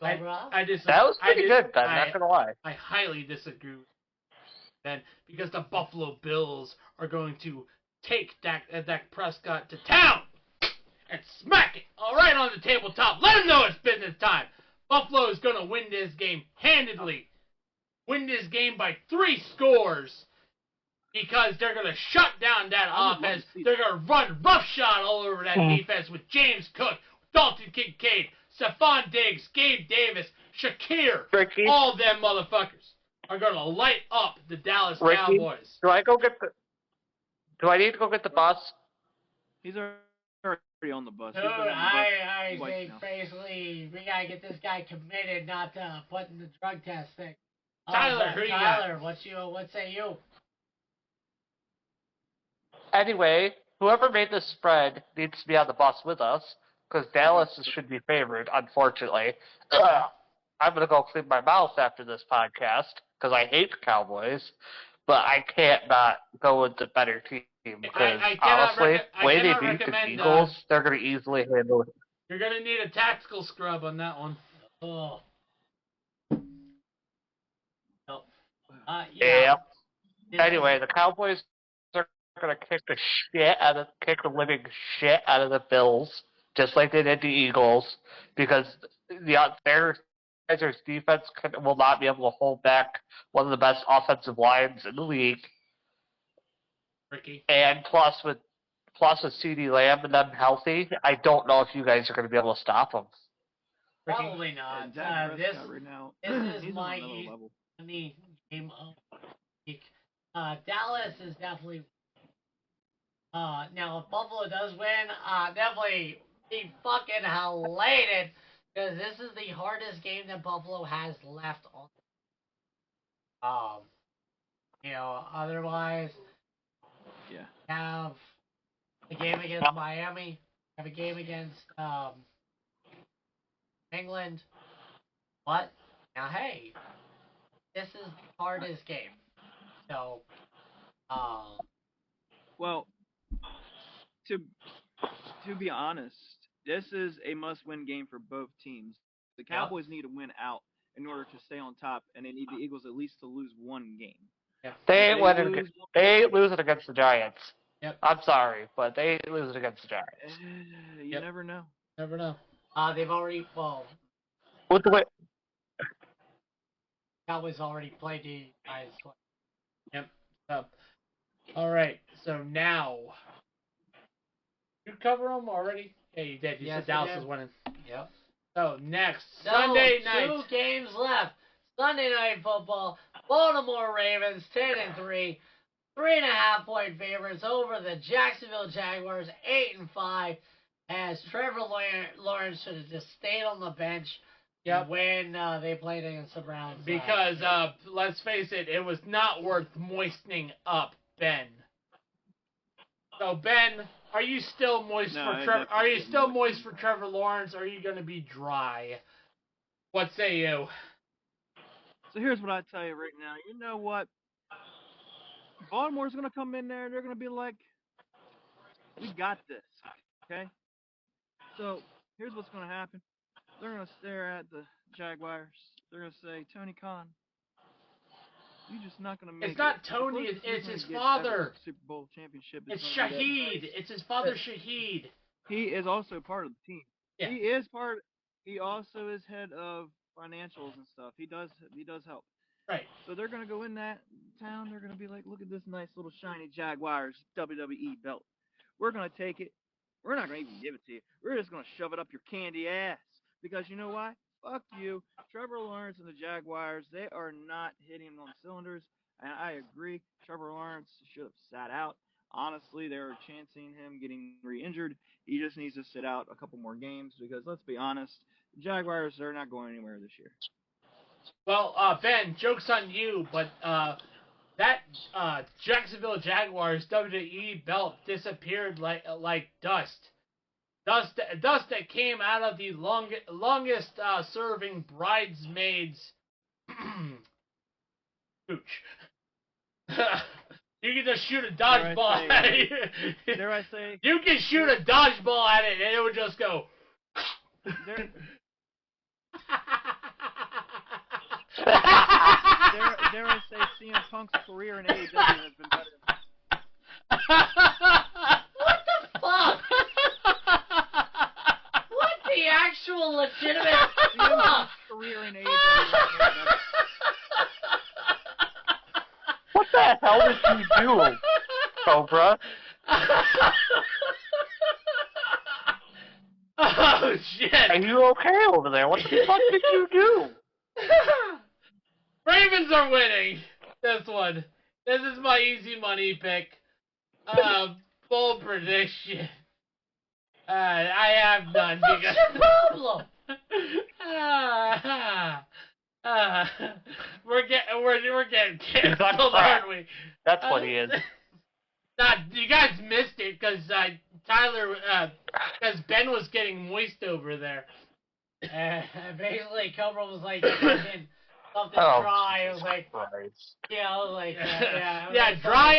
I just That was pretty good, Ben. Not gonna lie. I highly disagree with Ben because the Buffalo Bills are going to take Dak Prescott to town and smack it all right on the tabletop. Let him know it's business time. Buffalo is going to win this game handedly. Win this game by 3 scores because they're going to shut down that offense. They're going to run roughshod all over that defense with James Cook, Dalton Kincaid, Stephon Diggs, Gabe Davis, Shakir. Ricky? All them motherfuckers are going to light up the Dallas Ricky? Cowboys. Do I need to go get the bus? He's already on the bus. Dude, He's been on the bus I twice think now. basically we gotta get this guy committed, not putting the drug test thing. Tyler, who you got? Tyler, what say you? Anyway, whoever made this spread needs to be on the bus with us, because Dallas should be favored, unfortunately. I'm going to go clean my mouth after this podcast, because I hate the Cowboys, but I can't not go with the better team, because honestly, the way they beat the Eagles, they're going to easily handle it. You're going to need a tactical scrub on that one. Oh. Yeah. Anyway, the Cowboys are going to kick the living shit out of the Bills, just like they did the Eagles, because their defense will not be able to hold back one of the best offensive lines in the league. Ricky. And plus with CeeDee Lamb and them healthy, I don't know if you guys are going to be able to stop them. Probably not. This is my game of the week. Dallas is definitely. Now if Buffalo does win, definitely be fucking elated, because this is the hardest game that Buffalo has left on. Otherwise, have a game against Miami, have a game against England. But now, hey, this is the hardest game. So, well, to be honest, this is a must-win game for both teams. The Cowboys need to win out in order to stay on top, and they need the Eagles at least to lose one game. Yeah. They ain't losing against the Giants. Yep. I'm sorry, but they ain't losing against the Giants. You never know. Never know. They've already With the way Cowboys already played the Giants. Yep. All right. So now, you cover them already? Yeah, you did. You said Dallas is winning. Yep. So next Sunday night. 2 games left. Sunday night football. Baltimore Ravens 10-3, 3.5-point favorites over the Jacksonville Jaguars 8-5. As Trevor Lawrence should have just stayed on the bench. Yep. When they played against the Browns. Because let's face it, it was not worth moistening up Ben. So Ben, are you still moist for Trevor? Are you still moist for Trevor Lawrence? Or are you going to be dry? What say you? So here's what I tell you right now. You know what? Baltimore's going to come in there. They're going to be like, "We got this." Okay. So here's what's going to happen. They're going to stare at the Jaguars. They're going to say, "Tony Khan, you're just not going to make it." It's not Tony. It's his father. Super Bowl championship. It's Shaheed. It's his father, Shaheed. He is also part of the team. Yeah. He is part. He also is head of financials and stuff. He does help. Right. So they're going to go in that town. They're going to be like, "Look at this nice little shiny Jaguars WWE belt." We're gonna take it. We're not gonna even give it to you. We're just gonna shove it up your candy ass. Because you know why? Fuck you. Trevor Lawrence and the Jaguars, they are not hitting on cylinders. And I agree. Trevor Lawrence should have sat out. Honestly, they were chancing him getting re-injured. He just needs to sit out a couple more games because let's be honest, the Jaguars are not going anywhere this year. Well, Ben, joke's on you, but that Jacksonville Jaguars WWE belt disappeared like dust. Dust that came out of the longest serving bridesmaids pooch. You can just shoot a dodgeball at it. Dare I say? You can shoot a dodgeball at it and it would just go. Dare I say CM Punk's career in AEW has been better. What the fuck? What the actual legitimate CM fuck? Punk's career in AEW has been better. What the hell did you do, Cobra? Oh shit! Are you okay over there? What the fuck did you do? Ravens are winning this one. This is my easy money pick. Bold prediction. I have none What's because. your problem? We're getting canceled, aren't we? That's what he is. You guys missed it because Tyler, because Ben was getting moist over there. Basically, Cobra was like fucking something dry. It was like, Christ. yeah, I was like, yeah. Yeah, dry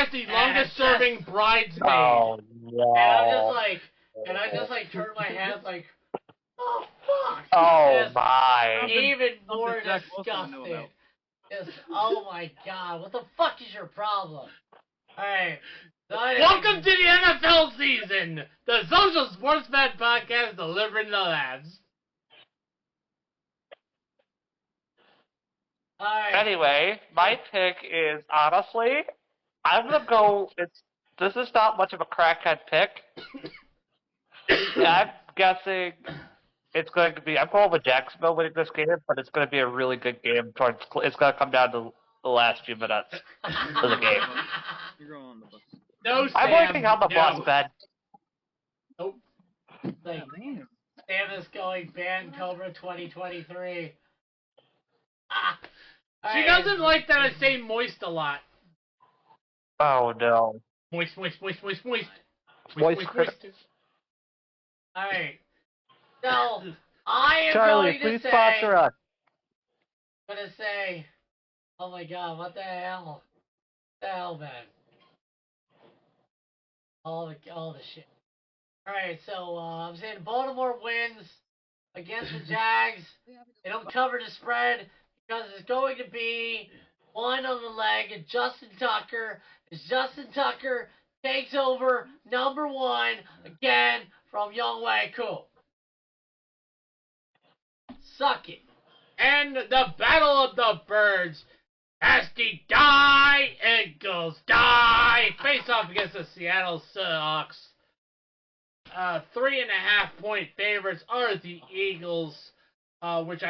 as the longest serving bridesmaid. Oh no. And I just like turned my head like, oh fuck. Oh Just my. even more Jack Wilson knew disgusting. about. Just, oh my god, what the fuck is your problem? Alright. Welcome to the NFL season! The Social Sportsman Podcast delivering the laughs. Alright. Anyway, my pick is honestly, I'm gonna go. This is not much of a crackhead pick. I'm guessing it's going to be. I'm going with Jacksonville winning this game, but it's going to be a really good game. It's going to come down to the last few minutes of the game. You're going on the bus. No, Sam. I'm working on the no. bus, Ben. Nope. Like, Damn. Sam is going ban Cobra 2023. Ah. She Alright. doesn't like that I say moist a lot. Oh no. Moist. Moist critter. Alright. So, I am Charlie, going to please say, sponsor us. oh my god, what the hell? What the hell, man? All the shit. Alright, so, I'm saying Baltimore wins against the Jags. They don't cover the spread because it's going to be one on the leg of Justin Tucker. As Justin Tucker takes over number one again from Young Wei Koo. Suck it. And the Battle of the Birds. Nasty die, Eagles die. Face off against the Seattle Seahawks. 3.5 point favorites are the Eagles, which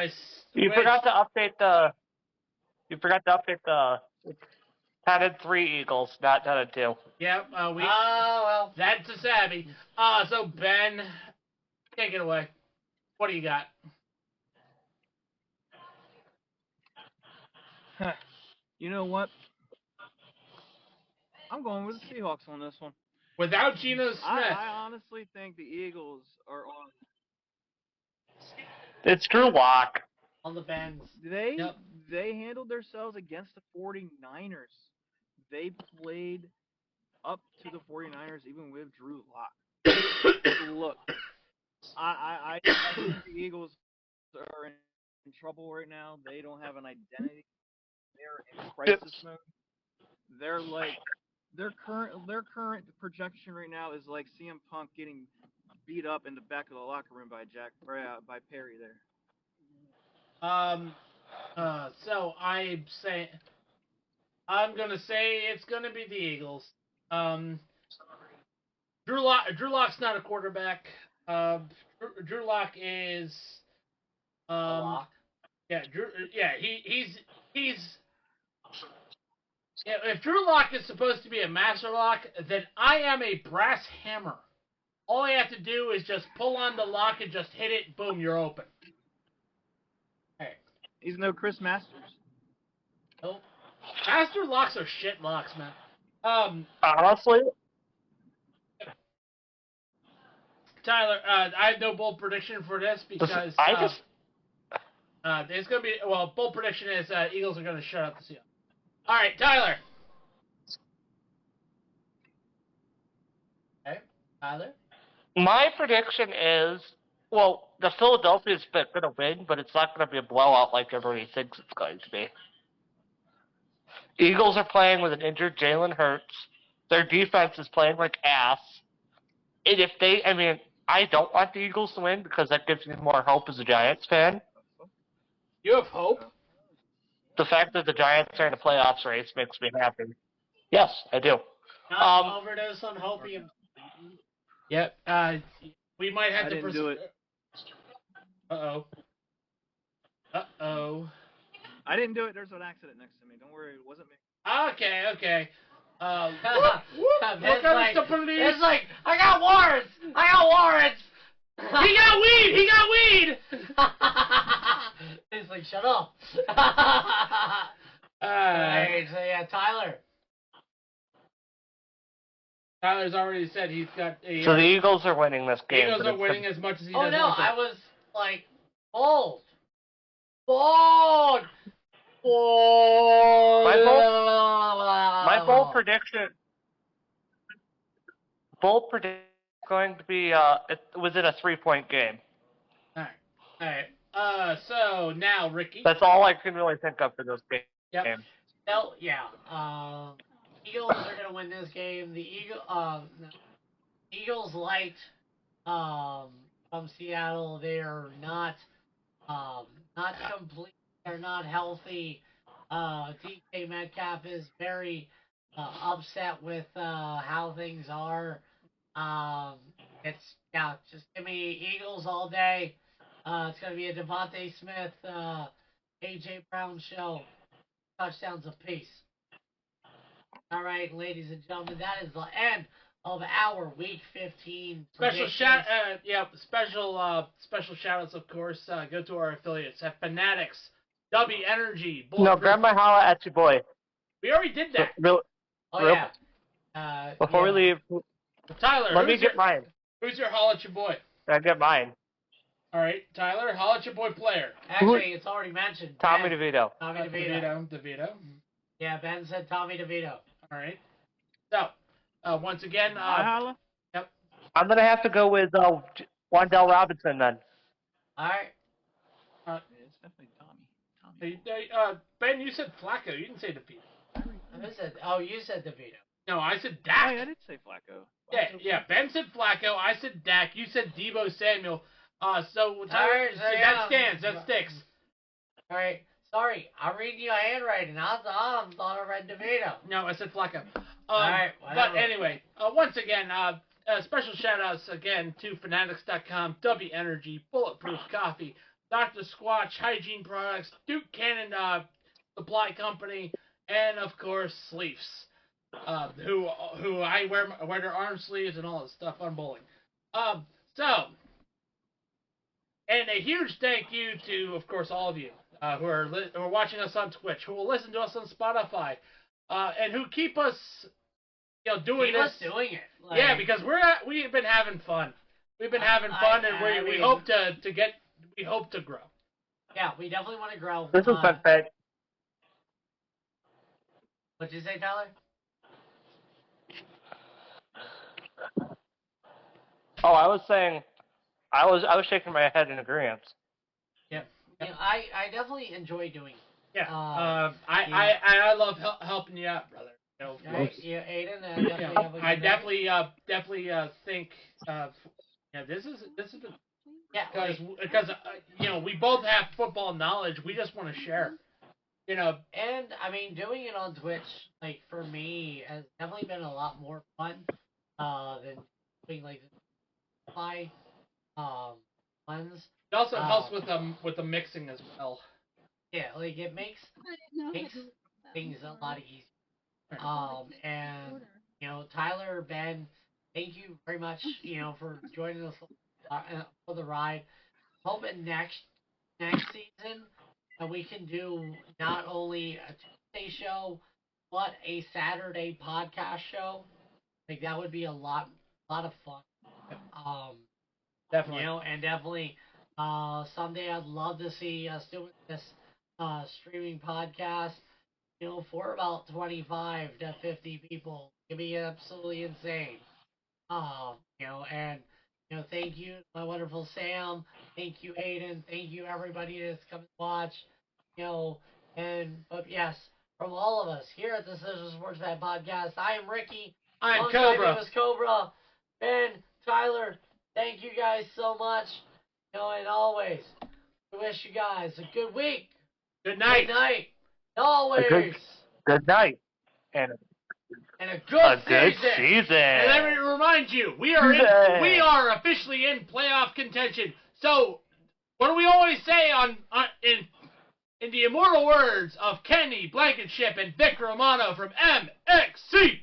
You forgot to update the. You forgot to update the. 10-3 Eagles, not 10-2. Yep. Well. That's a savvy. So Ben, take it away. What do you got? You know what? I'm going with the Seahawks on this one. Without Geno Smith. I honestly think the Eagles are on. It's Drew Lock. On the bends. They handled themselves against the 49ers. They played up to the 49ers even with Drew Lock. Look, I think the Eagles are in trouble right now. They don't have an identity. They're in crisis mode. They're like their current projection right now is like CM Punk getting beat up in the back of the locker room by by Perry there. So I'm gonna say it's gonna be the Eagles. Drew Lock's not a quarterback. Drew Lock is A lock. yeah, he's yeah, if Drew Lock is supposed to be a master lock, then I am a brass hammer. All I have to do is just pull on the lock and just hit it, boom, you're open. Hey. He's no Chris Masters. Nope. Master locks are shit locks, man. Honestly, Tyler, I have no bold prediction for this because it's gonna be bold prediction is Eagles are gonna shut up the Seahawks. All right, Tyler. Okay, Tyler. my prediction is, well, the Philadelphia's going to win, but it's not going to be a blowout like everybody thinks it's going to be. Eagles are playing with an injured Jalen Hurts. Their defense is playing like ass. And if they, I mean, I don't want the Eagles to win because that gives me more hope as a Giants fan. You have hope? The fact that the Giants are in a playoffs race makes me happy. Yes, I do. Not overdose on hopium. Yep. We might have I to didn't do it. Uh-oh. I didn't do it. There's an accident next to me. Don't worry, it wasn't me. Okay. It's Look the police. It's like, I got warrants! He got weed! He's like, shut up. Alright, so yeah, Tyler. Tyler's already said he's got a... So the Eagles are winning this game. Eagles are winning as much as he Oh does. no, also. I was like, bold. My bold prediction is going to be within a 3-point game. Alright. So now, Ricky. That's all I can really think of for this game. Yep. No, yeah. Eagles are gonna win this game. The Eagles light from Seattle. They're not complete. They're not healthy. DK Metcalf is very upset with how things are. Just give me Eagles all day. It's gonna be a Devontae Smith, AJ Brown show. Touchdowns apiece. All right, ladies and gentlemen, that is the end of our Week 15 Special shout outs, of course. Go to our affiliates at Fanatics, W Energy, No, grab my holla at your boy. We already did that. Before we leave, Tyler, let me get mine. Who's your holla at your boy? I get mine. All right, Tyler, holla at your boy player. Actually, it's already mentioned. Tommy Ben. DeVito. Tommy DeVito. DeVito. Yeah, Ben said Tommy DeVito. All right. So, once again, holla? Yep. I'm gonna have to go with Wandell Robinson then. All right. It's definitely Tommy. Ben, you said Flacco. You didn't say DeVito. You said DeVito. No, I said Oh, Dak. yeah, I did say Flacco. Yeah. Ben said Flacco. I said Dak. You said Deebo Samuel. So Tyler, that stands. That sticks. All right. Sorry, I'm reading your handwriting. I thought I read DeVito. No, I said Flacco. All right. Whatever. But anyway, once again, special shout outs again to Fanatics.com, W Energy, Bulletproof Coffee, Dr. Squatch, Hygiene Products, Duke Cannon Supply Company, and of course, Sleeves. Who I wear their arm sleeves and all that stuff on bowling. And a huge thank you to, of course, all of you who are watching us on Twitch, who will listen to us on Spotify, and who keep us, doing this. Keep us doing it. Yeah, because we've been having fun. We've been having fun, and we hope to grow. Yeah, we definitely want to grow. This has been fun. What'd you say, Tyler? Oh, I was saying, I was shaking my head in agreement. Yep. Yeah, I definitely enjoy doing it. Yeah. I love helping you out, brother. Aiden. I definitely think this is because we both have football knowledge. We just want to share. And I mean, doing it on Twitch, like for me, has definitely been a lot more fun than doing like the ones. It also helps with the mixing as well. Yeah, like it makes things a lot easier. And Tyler, Ben, thank you very much, for joining us for the ride. Hoping next season we can do not only a Tuesday show but a Saturday podcast show. Like that would be a lot of fun. Definitely. And definitely someday I'd love to see us doing this streaming podcast. For about 25 to 50 people. It'd be absolutely insane. And thank you, my wonderful Sam. Thank you, Aiden. Thank you, everybody that's come to watch. But yes, from all of us here at the Social Sportsman Podcast, I am Ricky. I'm Alongside Cobra. me was Cobra. Ben, Tyler, thank you guys so much. And always, we wish you guys a good week. Good night. Good night. Always. Good night. And a good season. And let me remind you, we are officially in playoff contention. So, what do we always say in the immortal words of Kenny Blankenship and Vic Romano from MXC?